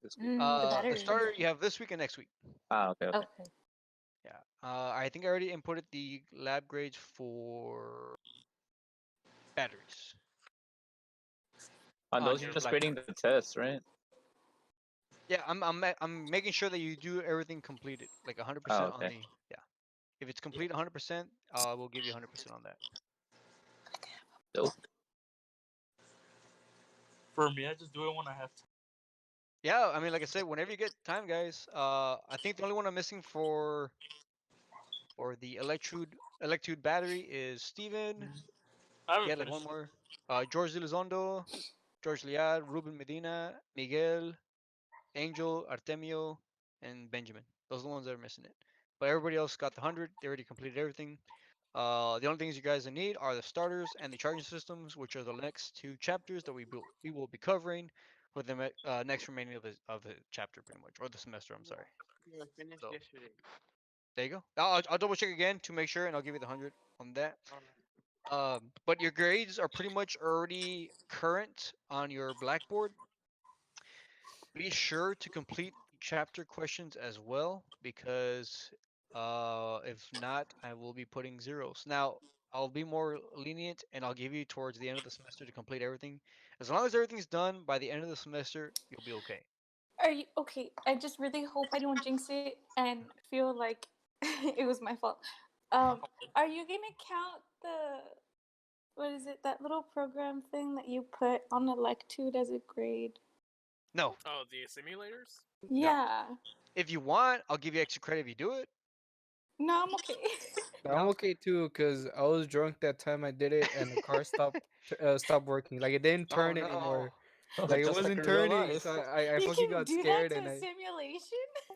this week. The The battery. starter you have this week and next week. Ah, okay. Okay. Yeah. I think I already inputted the lab grades for batteries. And on those your are just Blackboard. grading the tests, right? Yeah, I'm making sure that you do everything completed, like 100% Oh, on okay. the If it's complete 100%, we'll give you 100% on that. Dope. For me, I just do it when I have to. Yeah, I mean, like I said, whenever you get time, guys. I think the only one I'm missing for the electude battery is Steven. I haven't Yeah, like one finished. more. George Elizondo, George Liad, Ruben Medina, Miguel, Angel, Artemio, and Benjamin. Those are the ones that are missing it. But everybody else got the 100. They already completed everything. The only things you guys need are the starters and the charging systems, which are the next two chapters that we will be covering for the next remaining of the chapter, pretty much, or the semester. I'm sorry. I finished So yesterday. there you go. I'll double check again to make sure, and I'll give you the 100 on that. But your grades are pretty much already current on your Blackboard. Be sure to complete chapter questions as well, because if not, I will be putting zeros. Now, I'll be more lenient and I'll give you towards the end of the semester to complete everything. As long as everything's done by the end of the semester, you'll be okay. Are you okay? I just really hope I don't jinx it and feel like it was my fault. Are you gonna count what is it? That little program thing that you put on electude as a grade? No. Oh, the simulators? Yeah. If you want, I'll give you extra credit if you do it. No, I'm okay. I'm okay too, cause I was drunk that time I did it, and the car stopped working. Like it didn't turn no. anymore. Oh, Like it just like wasn't in real turning, life. so I You fucking can got do scared that to and a I simulation?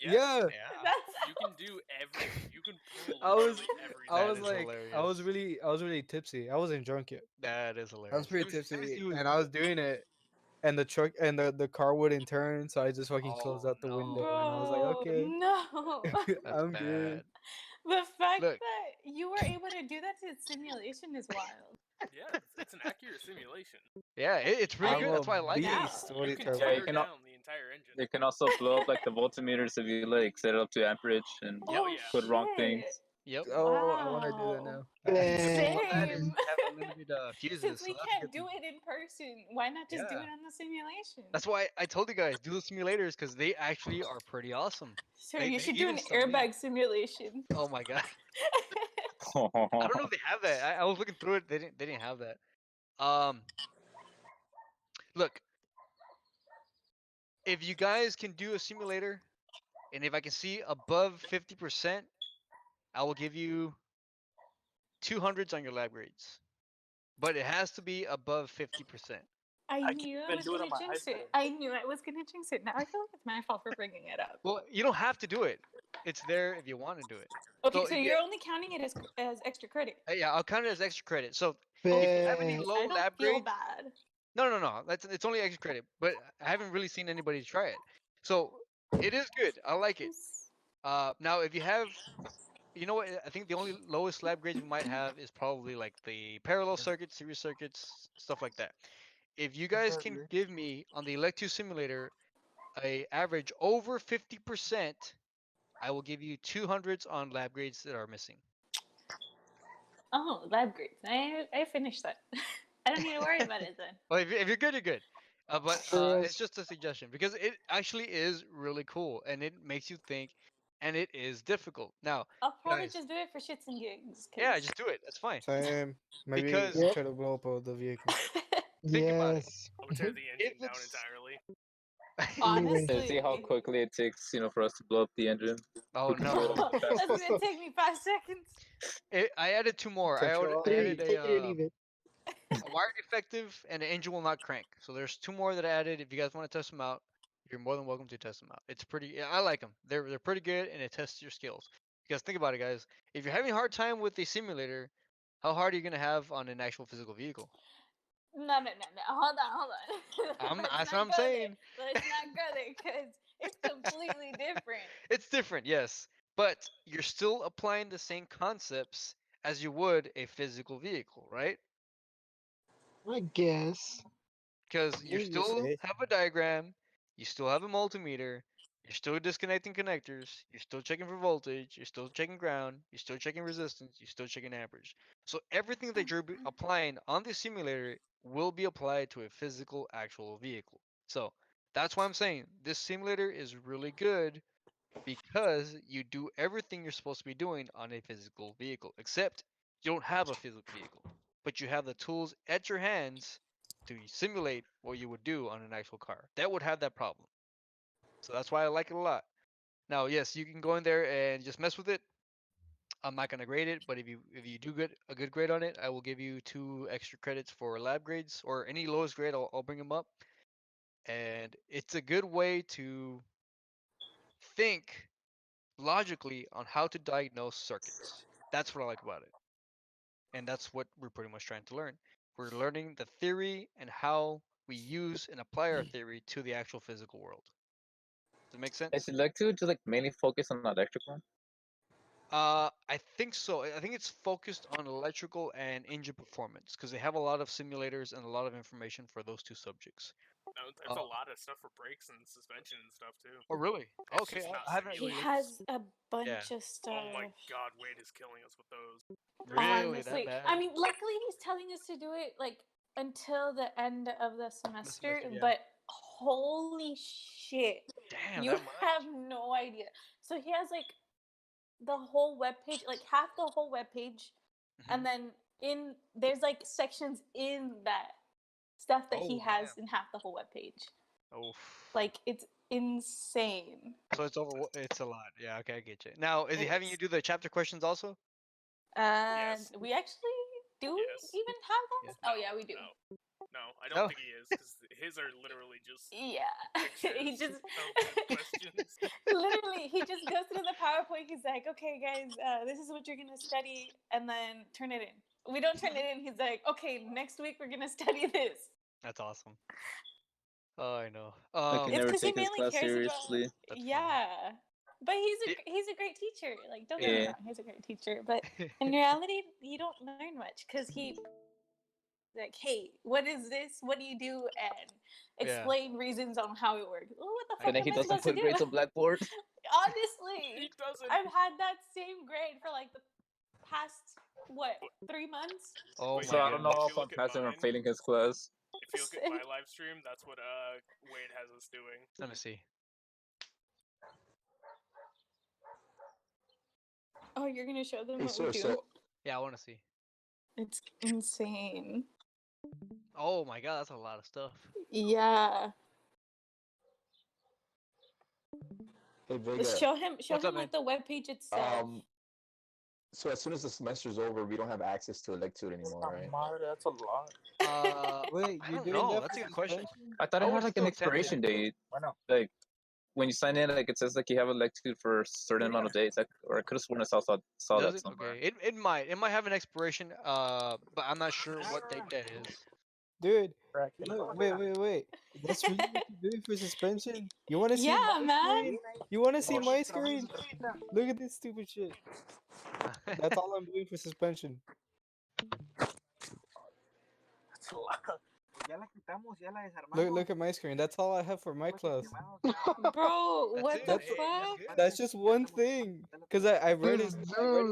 yeah. That's You can do everything. You can pull I was literally everything. I That was is like I was hilarious. really tipsy. I wasn't drunk yet. That is I was hilarious. pretty Let me tipsy, see who's and I was doing it, and the truck and the car wouldn't turn, so I just fucking closed Oh, out the window, no. and I was like, Bro, okay, no. That's I'm bad. good. The fact Look. that you were able to do that to the simulation is wild. Yeah, it's an accurate simulation. Yeah, it's really I'm good. That's why I a like it. beast. What are you You can talking Yeah, tear you about? can down the entire engine. You can also blow up like the voltmeters if you like set it up to amperage and Oh yeah. put wrong things. shit. Yep. Oh, I want to do that Wow. now. Damn. All that is Same. you have unlimited fuses. Since So we that's a can't good do thing. it in person, why not just do Yeah. it on the simulation? That's why I told you guys do the simulators because they actually are pretty awesome. So They you should do even an some me. airbag simulation. Oh my god. I don't know if they have that. I was looking through it. They didn't have that. Look, if you guys can do a simulator, and if I can see above 50%, I will give you 200s on your lab grades. But it has to be above 50%. I can't knew I even was do it gonna on my jinx it. iPad. I knew I was gonna jinx it. Now I feel like it's my fault for bringing it up. Well, you don't have to do it. It's there if you want to do it. Okay, So so if you- you're only counting it as extra credit. Yeah, I'll count it as extra credit. So if you have any Bet. low I don't lab feel grades, bad. no. It's only extra credit. But I haven't really seen anybody try it. So it is good. I like it. Now if you have, you know what? I think the only lowest lab grades you might have is probably like the parallel circuits, series circuits, stuff like that. If you guys can give me on the Elect2 simulator a average over 50%, I will give you 200s on lab grades that are missing. Oh, lab grades. I finished that. I don't need to worry about it then. Well, if you're good, you're good. But For it's us. just a suggestion because it actually is really cool and it makes you think, and it is difficult. Now, I'll probably guys, just do it for shits and gigs. yeah, 'cause- just do it. That's fine. Same. Maybe Because we try to blow up the vehicle. think about it. Yes. I would tear the engine If down it's entirely. Honestly. And see how quickly it takes, for us to blow up the engine. oh We can do it no, a bit That's faster. gonna take me 5 seconds. I added 2 more. Control. I 3. added Take it or leave it. a wire defective and an engine will not crank. So there's 2 more that I added. If you guys want to test them out, you're more than welcome to test them out. It's pretty. I like them. They're pretty good and it tests your skills. Because think about it, guys. If you're having a hard time with the simulator, how hard are you gonna have on an actual physical vehicle? No. Hold on. Let's That's not what I'm go there. saying. Let's not go there because it's completely different. It's different, yes, but you're still applying the same concepts as you would a physical vehicle, right? I guess. Because you You still say. have a diagram, you still have a multimeter, you're still disconnecting connectors, you're still checking for voltage, you're still checking ground, you're still checking resistance, you're still checking amperage. So everything that you're applying on the simulator will be applied to a physical actual vehicle. So that's why I'm saying this simulator is really good because you do everything you're supposed to be doing on a physical vehicle, except you don't have a physical vehicle, but you have the tools at your hands to simulate what you would do on an actual car. That would have that problem. So that's why I like it a lot. Now, yes, you can go in there and just mess with it. I'm not gonna grade it, but if you do get a good grade on it, I will give you 2 extra credits for lab grades or any lowest grade. I'll bring them up, and it's a good way to think logically on how to diagnose circuits. That's what I like about it. And that's what we're pretty much trying to learn. We're learning the theory and how we use and apply our theory to the actual physical world. Does it make sense? Is it like to just like mainly focus on electrical? I think so. I think it's focused on electrical and engine performance because they have a lot of simulators and a lot of information for those 2 subjects. There's a lot of stuff for brakes and suspension and stuff too. Oh, really? It's Okay, just not I haven't He really. has a bunch Yeah. of stuff. Oh my god, Wade is killing us with those. Really, Honestly, that bad? I mean, luckily he's telling us to do it like until the end of the semester. semester, yeah. But holy shit, Damn, you that much? have no idea. So he has like the whole web page, like half the whole web page, Mhm. and then there's like sections in that stuff that he Oh, has damn. in half the whole web page. Oh. Like it's insane. So it's a lot. Yeah, okay, I get you. Now, is he having you do the chapter questions also? And Yes. we actually do Yes. even have that? Yes. Oh yeah, we do. No, I don't No. think he is because his are literally just Yeah. he pictures just of questions. literally he just goes through the PowerPoint. He's like, okay, guys, this is what you're gonna study, and then turn it in. We don't turn it in. He's like, okay, next week we're gonna study this. That's awesome. Oh, I know. Like, he It's never because he take his mainly class cares seriously. about. Yeah, but he's a great teacher. Like, don't get me Yeah. wrong, he's a great teacher. But in reality, you don't learn much because he like, hey, what is this? What do you do? And Yeah. explain reasons on how it works. Well, what the fuck And then am he I doesn't supposed to put do? grades on Blackboard. Honestly, He doesn't. I've had that same grade for like the past 3 months. Oh Wait, So my I don't know goodness. if I'm look at passing or mine- failing his class. If you look at my live stream, that's what Wade has us doing. Let me see. Oh, you're gonna show them Hey, what we sir, do? so Yeah, I want to see. It's insane. Oh my god, that's a lot of stuff. Yeah. Hey, Vega. Let's show him What's up, like the webpage itself. So as soon as the semester's over, we don't have access to Electude anymore, right? That's a lot. Wait, I you're don't doing know. that That's a for good question. suspension? I thought I it would had like an still attend it. expiration date. Why not? Like when you sign in, like it says like you have Electude for a certain amount of days. Or I could have sworn I saw Does that it? somewhere. Okay. It might have an expiration. But I'm not sure what date that is. Dude, look, wait. That's really what you're doing for suspension? You want to see Yeah, my man. screen? You want to see my screen? Look at this stupid shit. That's all I'm doing for suspension. That's a lot. Look at my screen. That's all I have for my class. Bro, That's what it? the That's fuck? good. That's just one thing. Cause I read his Dude.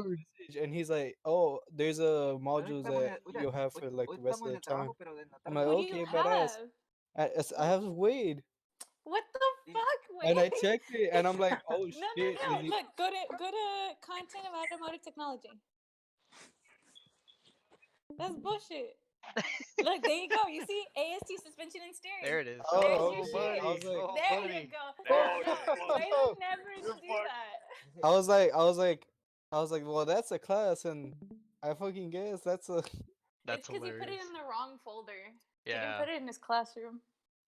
message and he's like, oh, there's a modules that you'll have for like the rest of the time. I'm like, Who do you okay, badass. have? I have Wade, What the fuck? Wait. and I checked it, and I'm like, oh No, shit. no. and he- Look, go to content of automotive technology. That's bullshit. Look, there you go. You see, AST suspension and steering. There it is. Oh, There's okay. your buddy. shit. I was like, Oh, There buddy. you go. There it No, is. Wade would never do that. I was like, well, that's a class, and I fucking guess that's a. That's It's because he put it hilarious. in the wrong folder. He didn't Yeah. put it in his classroom.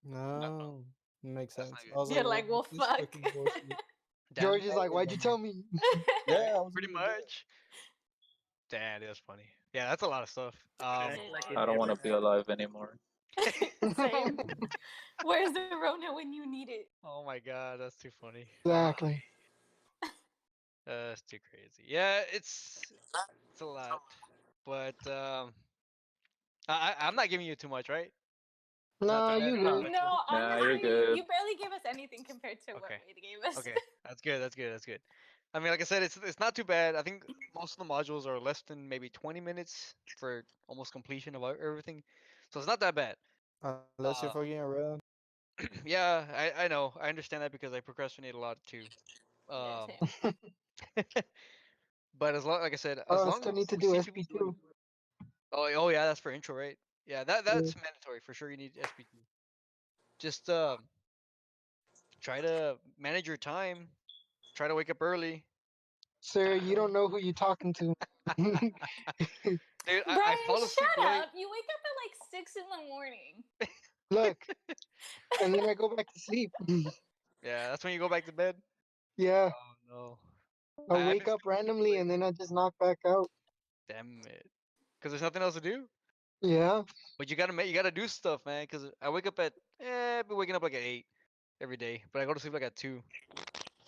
No, makes That's sense. not I was You're like, well, well, this fuck. fucking bullshit. Damn George it. is like, why'd you tell me? Yeah, I was Pretty gonna do that. much. Damn, that's funny. Yeah, that's a lot of stuff. I don't want to be alive anymore. Same. Where's the Rona when you need it? Oh my god, that's too funny. Exactly. That's too crazy. Yeah, it's a lot, but I'm not giving you too much, right? Nah, too bad. you Not good. bad. No, Nah, you're honestly, good. you barely gave us anything compared to what Okay. Wade gave us. Okay, that's good. That's good. That's good. I mean, like I said, it's not too bad. I think most of the modules are less than maybe 20 minutes for almost completion of everything, so it's not that bad. Unless you're Uh, fucking around. Yeah, I know. I understand that because I procrastinate a lot too. Yeah, Um, same. but as long, like I said, as Oh, I long still as need to we do see people SP2. doing. Oh yeah, that's for intro, right? Yeah, that's mandatory for sure. You need SP2. Just try to manage your time. Try to wake up early. Sir, you don't know who you're talking to. Dude, I Brian, fall asleep shut late. up. You wake up at like 6 in the morning. Look. And then I go back to sleep. Yeah, that's when you go back to bed. Yeah. Oh no. I I've wake been up randomly and then I just knock back out. Damn it. Cause there's nothing else to do. Yeah. But you gotta do stuff, man. Cause I wake up at I've been waking up like at 8 every day, but I go to sleep like at 2,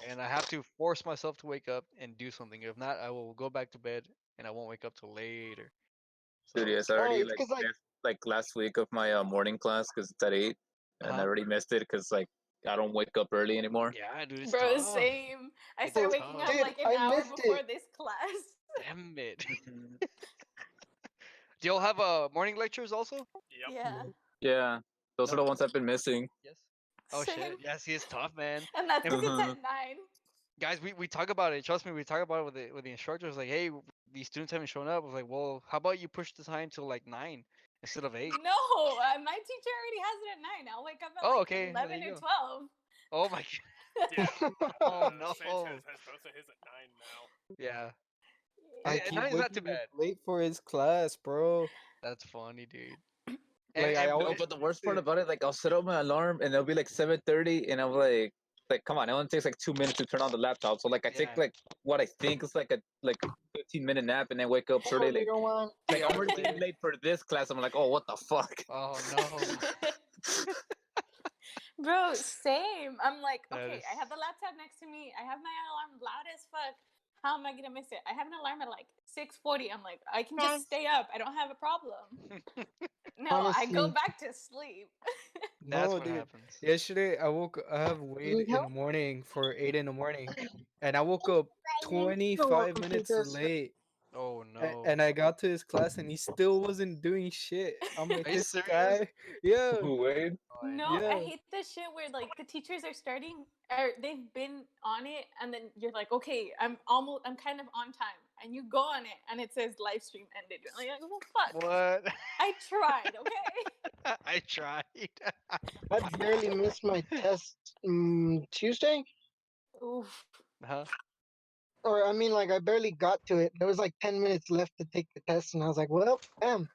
and I have to force myself to wake up and do something. If not, I will go back to bed and I won't wake up till later. Dude, yes, I Oh, already it's like 'cause, like- missed, like last week of my morning class because it's at 8, and I Uh-huh. already missed it because like I don't wake up early anymore. Yeah, dude, it's Bro, tough. same. I It's start tough. waking up Dude, like an I hour missed before it. this class. Damn it. Do y'all have morning lectures also? Yep. Yeah. Yeah, those are the ones I've been missing. Yes. Oh Same. shit. Yeah, see, it's tough, man. And that's because Uh-huh. it's at 9. Guys, we talk about it. Trust me, we talk about it with the instructors. Like, hey, these students haven't shown up. I was like, well, how about you push the time till like 9 instead of 8? No, my teacher already has it at 9. I'll wake up at Oh, like okay, there 11 you or go. 12. Oh my god. Yeah. Oh no. Sanchez has both of his at 9 now. Yeah. I Yeah, keep 9 is not too waking up bad. late for his class, bro. That's funny, dude. Like, I No, always but the worst part miss it. about it, like I'll set up my alarm and it'll be like 7:30, and I'm like, come on, it only takes like 2 minutes to turn on the laptop. So like I take Yeah. like what I think is like a 15-minute nap, and then wake up Oh, early. they don't want. Like I'm already getting late for this class. I'm like, oh, what the fuck? Oh no. Bro, same. I'm like, That okay, is- I have the laptop next to me. I have my alarm loud as fuck. How am I gonna miss it? I have an alarm at like 6:40. I'm like, I can just stay up. I don't have a problem. No, I go Honestly. back to sleep. That's No, what dude. happens. Yesterday I have weighed need in the help? morning for 8 in the morning, and I woke up You're 25 welcome, minutes Princess. late. Oh A- no. And I got to his class and he still wasn't doing shit. I'm like, Are you this serious? guy, yeah, Who Wade? No, I yeah. hate the shit where like the teachers are starting or they've been on it and then you're like, okay, I'm kind of on time. And you go on it and it says live stream ended. You're like, well, fuck. What? I tried, okay? I tried. I barely missed my test Tuesday. Oof. Huh? Or I mean, like I barely got to it. There was like 10 minutes left to take the test, and I was like, "Well, damn,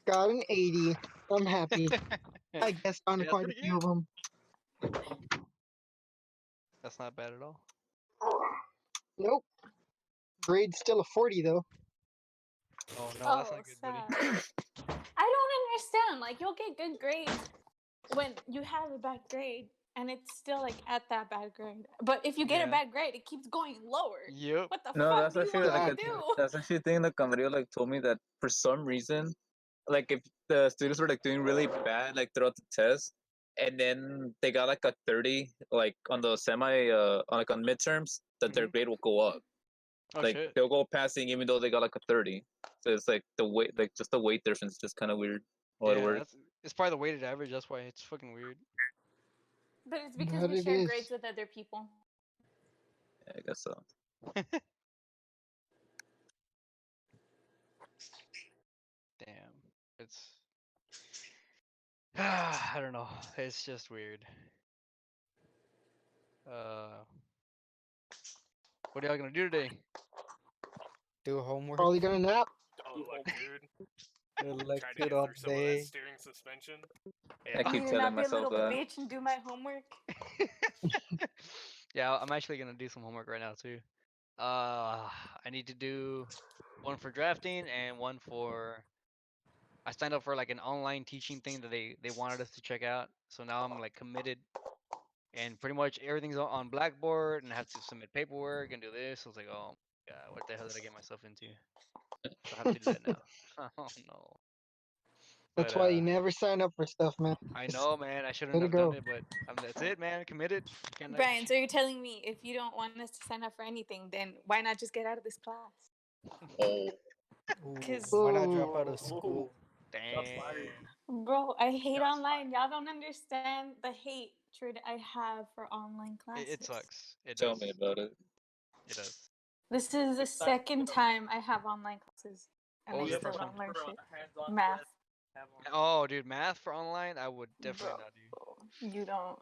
got an 80. I'm happy. I guess on Yeah, quite a pretty few of them." That's not bad at all. Nope. Grade's still a 40 though. Oh no, that's not good, sad. buddy. I don't understand. Like you'll get good grades when you have a bad grade and it's still like at that bad grade. But if you get Yeah. a bad grade, it keeps going lower. Yep. What the No, fuck that's do you actually want like me a, to do? that's actually a thing that Camarillo like told me that for some reason, like if the students were like doing really bad like throughout the test, and then they got like a 30 like on the on midterms, that their grade will go up. Oh Like shit. they'll go passing even though they got like a 30. So it's like the weight, like just the weight difference, is just kind of weird. How it Yeah, works. it's probably the weighted average. That's why it's fucking weird. But it's because But we it share is. grades with other people. Yeah, I guess so. Damn. It's. I don't know. It's just weird. What are y'all gonna do today? Do homework. Probably gonna nap. Oh, look, dude. Try to Elected get all through some of that day. steering suspension. I I'm keep gonna telling not be a myself little that. bitch and do my homework. Yeah, I'm actually gonna do some homework right now too. I need to do one for drafting and one for. I signed up for like an online teaching thing that they wanted us to check out. So now I'm like committed, and pretty much everything's on Blackboard, and I have to submit paperwork and do this. I was like, oh my god, what the hell did I get myself into? So I have to do that now. Oh no. That's But why you never sign up for stuff, man. I Just know, man. I shouldn't let it have done go. it, but that's it, man. Committed. Can't Brian, so you're telling me if you don't want us to sign up for anything, then why not just get out of this class? Oh. Ooh, 'Cause- why not drop out of school? Damn. Bro, I hate online. Y'all don't understand the hatred I have for online classes. It sucks. It Tell does. me about it. It does. This is the second time I have online classes, and What I was the still first don't one? learn shit. Math. Oh, dude, math for online, I would definitely not do. You don't.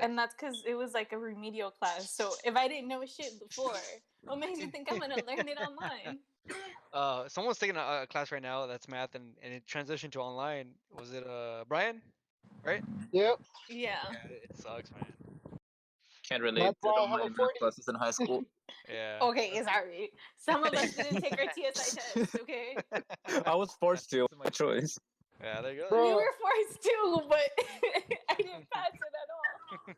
And that's because it was like a remedial class. So if I didn't know shit before, what makes you think I'm gonna learn it online? Someone's taking a class right now that's math, and it transitioned to online. Was it Brian? Right? Yep. Yeah. It sucks, man. Can't relate. That's Did why I all have my a math 40. classes in high school. Yeah. Okay, sorry. Some of us didn't take our TSI test, okay? I was forced to. It was my choice. Yeah, there you go. Bro. We were forced to, but I didn't pass it at all.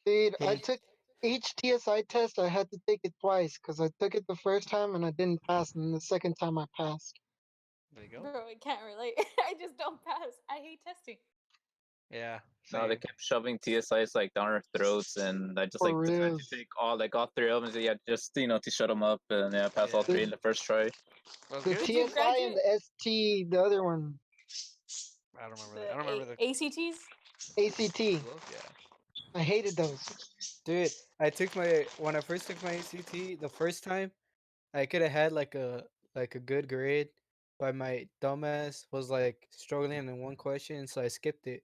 Dude, I took each TSI test. I had to take it twice because I took it the first time and I didn't pass, and the second time I passed. There you go. Bro, I can't relate. I just don't pass. I hate testing. Yeah. No, they kept shoving TSIs like down our throats, and I just For like decided real. to take all 3 of them. And say, yeah, just to shut them up, and yeah, pass all 3 in the first try. The TSI and the ST, the other one, I don't remember The that. I don't remember the. ACTs? ACT. Yeah. I hated those. Dude, when I first took my ACT the first time, I could have had like a good grade, but my dumbass was like struggling in one question, so I skipped it.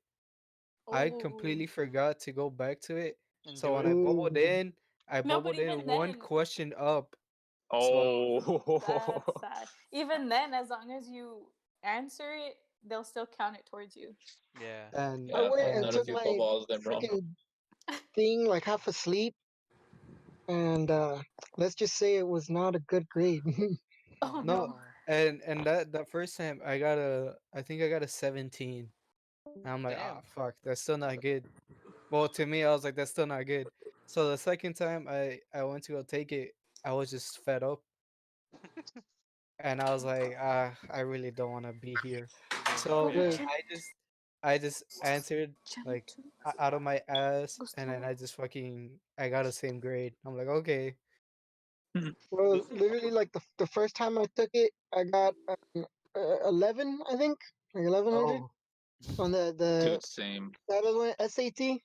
I completely forgot to go back to it. And So do when it? I bubbled in, I No, but bubbled in even one then- question up. Oh. That's sad. Even then, as long as you answer it, they'll still count it towards you. Yeah. And I went and not took if you my bubble them wrong. freaking thing like half asleep, and let's just say it was not a good grade. Oh no, and that first time I think I got a 17. And I'm like, Damn. ah, fuck, that's still not good. Well, to me, I was like, that's still not good. So the second time I went to go take it, I was just fed up, and I was like, I really don't want to be here. So Yeah. I just answered like out of my ass, and then I got the same grade. I'm like, okay. Well, literally, like the first time I took it, I got 11, I think, like 1100 Oh, on the Dude, same. that other one, SAT.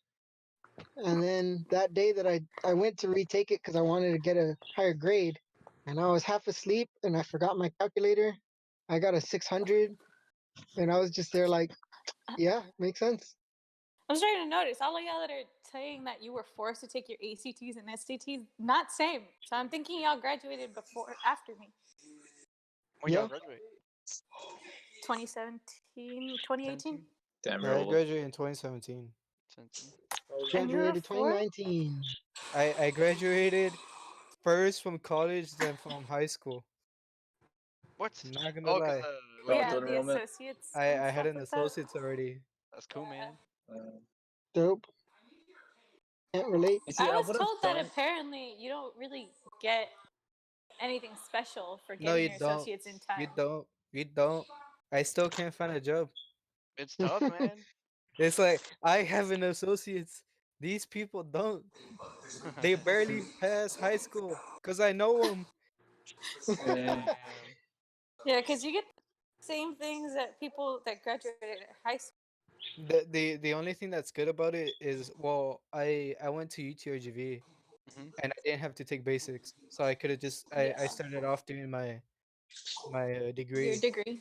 And then that day that I went to retake it because I wanted to get a higher grade, and I was half asleep and I forgot my calculator. I got a 600, and I was just there like, yeah, makes sense. I'm starting to notice all of y'all that are saying that you were forced to take your ACTs and SATs, not same. So I'm thinking y'all graduated before, after me. When Yeah. y'all graduate? 2017, 2018. Damn, yeah, you're I old. graduated in 2017. 17. And you were Graduated four? 2019. I graduated first from college, then from high school. What? Not gonna Oh, cause lie. wait, Yeah, Auto the enrollment. associates. I and had stuff an like that. associate's already. that's cool, man. Dope. Can't relate. You see, I I was would have told that done. apparently you don't really get anything special for No, getting you your don't. associates in time. You don't. You don't. I still can't find a job. It's tough, man. It's like I have an associate's. These people don't. They barely pass high school because I know them. Damn. Yeah, because you get the same things that people that graduated at high school. The only thing that's good about it is, well, I went to UTRGV Mhm. and I didn't have to take basics, so I could have just I started off doing my Your degree, degree.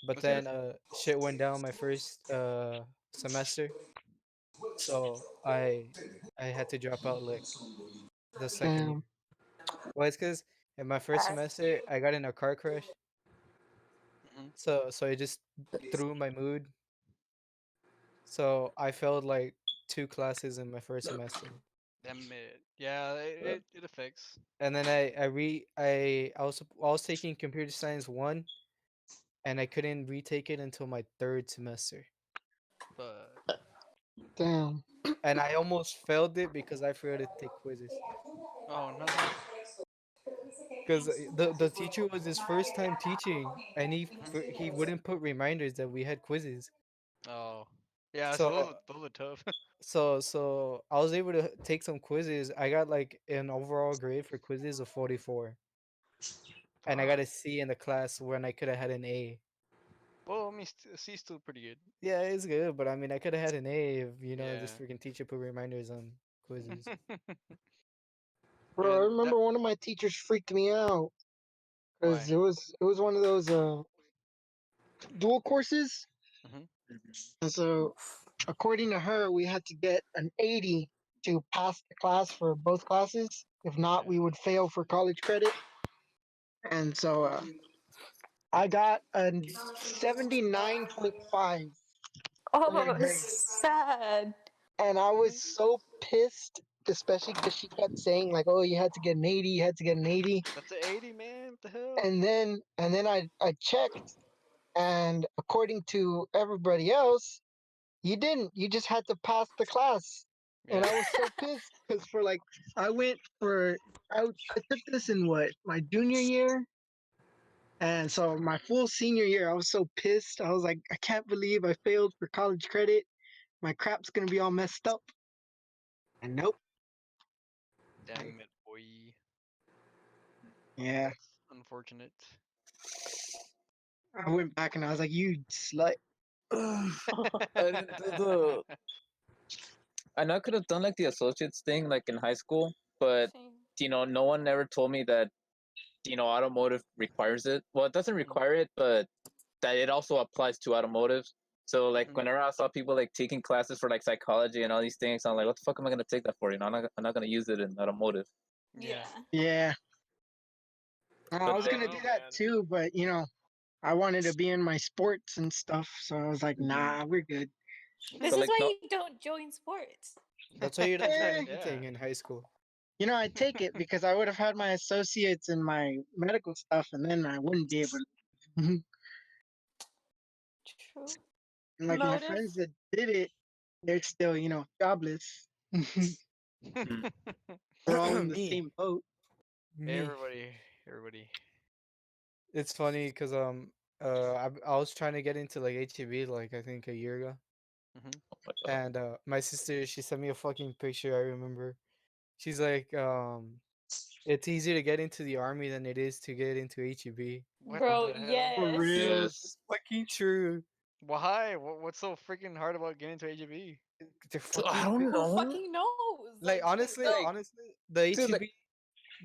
but That's good. then shit went down my first semester, so I had to drop out like the second year. Damn. Well, it's because in my first semester I got in a car crash, Mhm. so it just threw my mood. So I failed like 2 classes in my first semester. Damn it. Yeah, it affects. And then I was taking computer science 1, and I couldn't retake it until my third semester. But Damn. And I almost failed it because I forgot to take quizzes. oh no. Because the teacher was his first time teaching, and he wouldn't put reminders that we had quizzes. Oh. Yeah, so So those are tough. so I was able to take some quizzes. I got like an overall grade for quizzes of 44, and I got a C in the class when I could have had an A. Well, I mean, C's still pretty good. Yeah, it's good, but I mean, I could have had an A if this Yeah. freaking teacher put reminders on quizzes. Bro, I And remember one of my teachers freaked me out because why? it was one of those dual courses, Mhm. and so according to her, we had to get an 80 to pass the class for both classes. If not, Yeah. we would fail for college credit. And so I got a 79.5 Oh, in that grade. sad. And I was so pissed, especially because she kept saying like, "Oh, you had to get an 80, you had to get an 80." That's an 80, man. What the hell? And then I checked, and according to everybody else, you didn't. You just had to pass the class. And Yeah. I was so pissed because for like I went for I took this in what my junior year, and so my full senior year, I was so pissed. I was like, I can't believe I failed for college credit. My crap's gonna be all messed up. And nope. Damn it, boy. Yeah. That's unfortunate. I went back and I was like, you slut. I didn't do the. I know I could have done like the associates thing like in high school, but no one ever told me that automotive requires it. Well, it doesn't require it, but that it also applies to automotive. So like whenever I saw people like taking classes for like psychology and all these things, I'm like, what the fuck am I gonna take that for? I'm not gonna use it in automotive. Yeah. Yeah. I But was gonna then- do that too, but I wanted to be in my sports and stuff, so I was like, nah, we're good. This So, is like, why no- you don't join sports. That's why you don't Eh. do anything in high school. I take it because I would have had my associates in my medical stuff, and then I wouldn't be able to. True. And like my Motive. friends that did it, they're still, jobless. We're all in the Me. same boat. Me. Everybody. It's funny because I was trying to get into like HEB like I think a year ago, and my sister she sent me a fucking picture. I remember. She's like, it's easier to get into the army than it is to get into HEB. What Bro, the hell? yes. For real. It's fucking true. Why? What's so freaking hard about getting to HEB? They're I fucking don't Who know. fucking knows? like honestly, like- honestly, the Dude, HEB,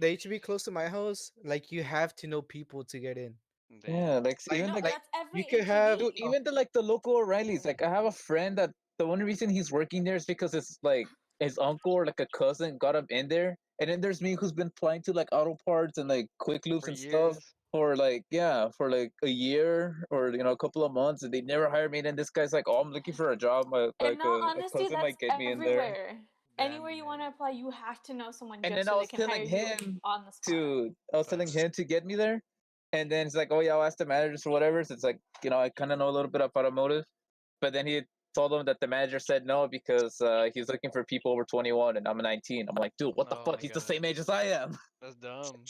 the HEB close to my house, like you have to know people to get in. Yeah, like Like, even No, like that's every you could HEB. have dude, even the local O'Reilly's. Like I have a friend that the only reason he's working there is because it's like his uncle or like a cousin got him in there. And then there's me who's been applying to like auto parts and like quick loops For and stuff years. for like for like a year or a couple of months, and they never hired me. And then this guy's like, "Oh, I'm looking for a job. In Like all a honesty, cousin that's might get me in there." everywhere. Anywhere you want to apply, you have to know someone And just then I so they was can hire telling you him on the spot. I was telling him to get me there, and then it's like, "Oh yeah, I'll ask the managers or whatever." So it's like, I kind of know a little bit about automotive, but then he told them that the manager said no because he's looking for people over 21, and I'm 19. I'm like, dude, what the Oh fuck? my He's the God. same age as I am. That's dumb.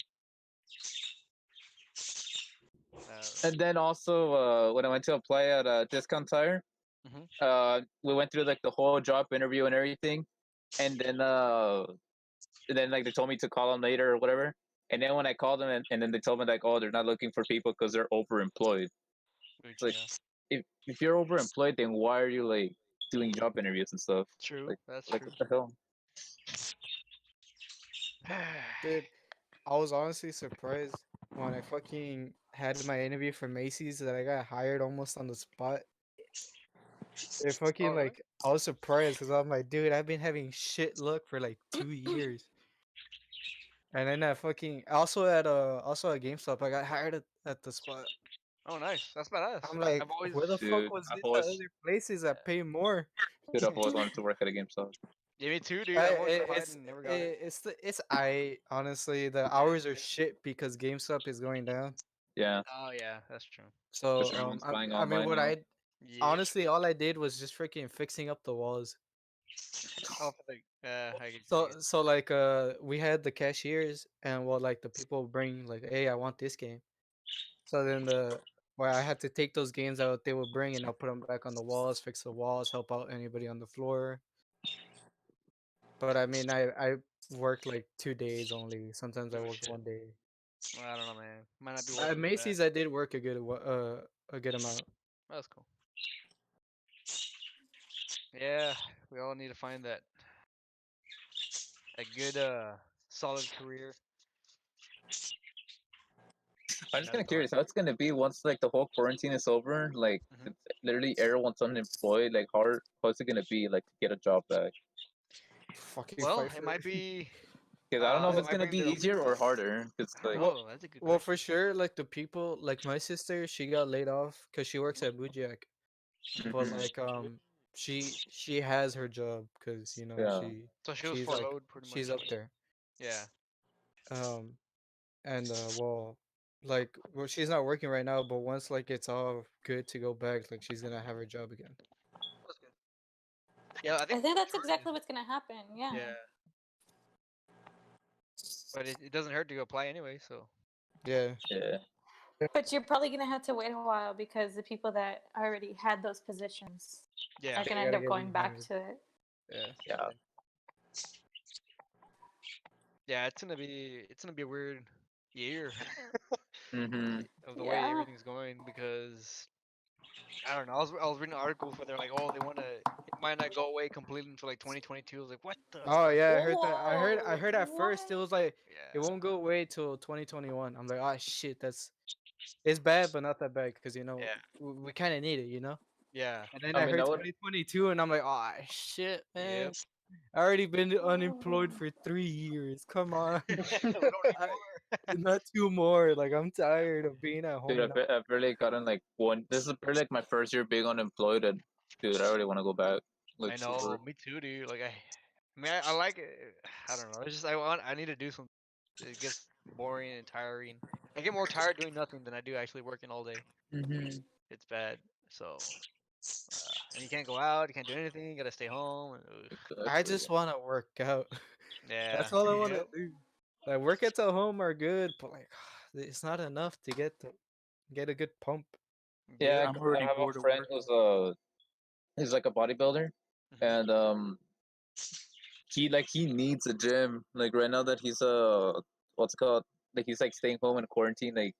And then also, when I went to apply at Discount Tire, we went through like the whole job interview and everything, and then like they told me to call them later or whatever. And then when I called them, and then they told me like, oh, they're not looking for people because they're overemployed. It's like, if you're overemployed, then why are you like doing job interviews and stuff? True, Like, that's like true. what the hell? Dude, I was honestly surprised when I fucking had my interview for Macy's that I got hired almost on the spot. It fucking really? like I was surprised because I'm like, dude, I've been having shit luck for like 2 years. And then also at GameStop, I got hired at the spot. Oh, nice. That's badass. I'm like, I've always, where the fuck Dude, was I've this always, at other places that pay more? dude, I've always wanted to work at a GameStop. Yeah, me too, dude. I've always It- applied it's and never got it. it's I honestly the hours are shit because GameStop is going down. Yeah. Oh yeah, that's true. So Because everyone's buying I mean online what now. Yeah. honestly all I did was just freaking fixing up the walls. Oh, like, I get So like we had the cashiers and like the people bring like, hey, I want this game. So then I had to take those games that they would bring and I'll put them back on the walls, fix the walls, help out anybody on the floor. But I mean I worked like 2 days only. Sometimes I worked 1 day. Well, I don't know, man. Might not be At worth it. Macy's I did work a good amount. That's cool. Yeah, we all need to find that a good solid career. I'm just kind of curious how it's gonna be once like the whole quarantine is over. Like, it's literally everyone's unemployed. Like, how's it gonna be like to get a job back? Fucking Well, fight it for might be. Because I don't know if it it's might gonna bring be their- easier or harder. Because like, Oh, that's a good Well, for sure, like the people, like my sister, she got laid off because she works at Bujiak. But like she has her job because Yeah. So she was she's like furloughed pretty she's much. up there. Yeah. And well she's not working right now, but once like it's all good to go back, like she's gonna have her job again. Yeah, I I think. think that's exactly what's gonna happen. Yeah. Yeah. But it doesn't hurt to go apply anyway, so. Yeah. Yeah. But you're probably gonna have to wait a while because the people that already had those positions Yeah. are gonna They end gotta up get going back rehired. to it. Yeah. Yeah. Yeah, it's gonna be a weird year Mm-hmm. of the way everything's going because I don't know. I was reading articles where they're like, oh, it might not go away completely until like 2022. I was like, what the? Oh yeah, I heard that. I heard at first it What? was like it won't go away till 2021. I'm like, oh shit, it's bad, but not that bad because Yeah. we kind of need it. Yeah. And then I I mean, heard that would. 2022, and I'm like, oh shit, man. Yep. I already been unemployed for 3 years. Come on, We don't need I- not 2 more. Like I'm tired of being at home. Dude, now. I've really gotten like one. This is probably like my first year being unemployed, and dude, I already want to go back. Like, I know, me too, dude. Like I mean, I like it. I don't know. It's just I need to do something. It gets boring and tiring. I get more tired doing nothing than I do actually working all day. Mm-hmm. It's bad. So and you can't go out, you can't do anything, you gotta stay home. And, ugh. I just want to work out. Yeah. That's all I want to Yep. do. Like workouts at home are good, but like it's not enough to get a good pump. Yeah, I'm 'cause already I have a bored of friend work. he's like a bodybuilder, and he needs a gym. Like right now that he's what's it called, like he's like staying home in quarantine, like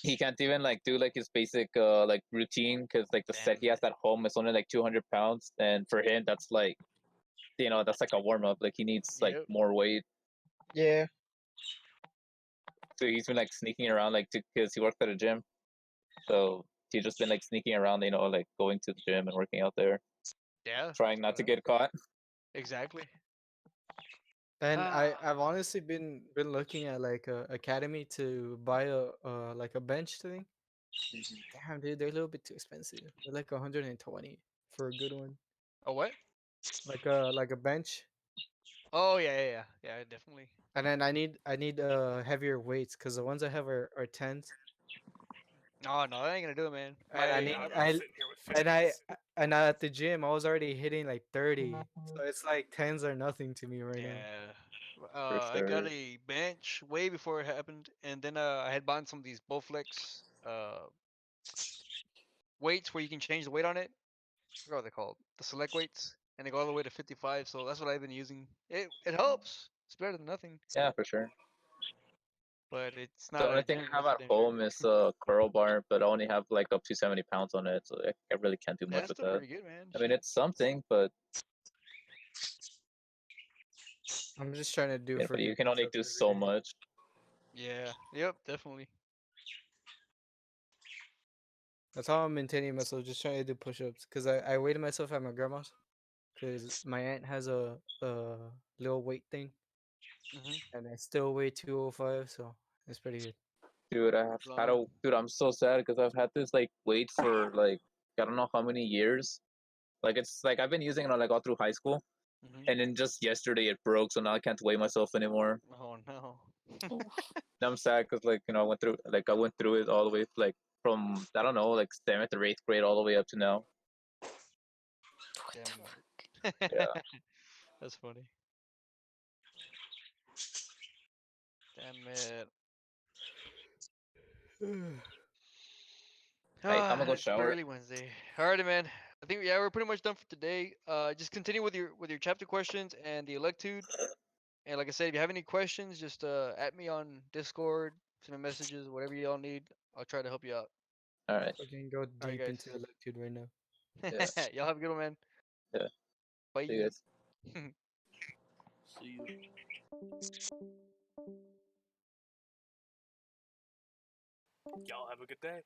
he can't even like do like his basic like routine because like the set Damn. he has at home is only like 200 pounds, and for him that's like that's like a warm up. Like he needs like Yep. more weight, Yeah. so he's been like sneaking around like because he works at a gym, so he's just been like sneaking around, like going to the gym and working out there, Yeah. trying not to get caught. Exactly. And I've honestly been looking at like a academy to buy a like a bench thing. Damn, dude, they're a little bit too expensive. They're like 120 for a good one. A what? Like a bench. Oh yeah, definitely. And then I need heavier weights because the ones I have are 10s. Oh no, that ain't gonna do it, man. And I My need I'm just sitting here with and I 50s. and at the gym I was already hitting like 30. So it's like 10s are nothing to me right now. yeah. For I got sure. a bench way before it happened, and then I had bought some of these Bowflex weights where you can change the weight on it. I forgot what they're called. The select weights, and they go all the way to 55. So that's what I've been using. It helps. It's better than nothing, Yeah, for sure. but it's The not only a thing gym I have at membership. home is a curl bar, but I only have like up to 70 pounds on it, so I really can't do much That's with still that. pretty good, man. I mean, Shit. it's something, but I'm just trying to do for but good you can only push-ups do every so day. much. Yeah. Yep. Definitely. That's how I'm maintaining myself, just trying to do push-ups. Cause I weighed myself at my grandma's. Cause my aunt has a little weight thing, and I still weigh 205, so it's pretty good. Dude, dude, I'm so sad because I've had this like weight for like I don't know how many years. Like it's like I've been using it like all through high school, and then just yesterday it broke, so now I can't weigh myself anymore. Oh no. And I'm sad because I went through it all the way like from I don't know like 7th or 8th grade all the way up to now. Damn. Yeah. That's funny. Damn it. Hey, I'm gonna go It's shower. barely Wednesday. Alrighty, man. I think we're pretty much done for today. Just continue with your chapter questions and the electude. And like I said, if you have any questions, just at me on Discord, send me messages, whatever y'all need. I'll try to help you out. All right. I can go Alright, deep guys. into electude right now. Yeah. Y'all have a good one, man. Yeah. Bye. See you guys. See you. Y'all have a good day.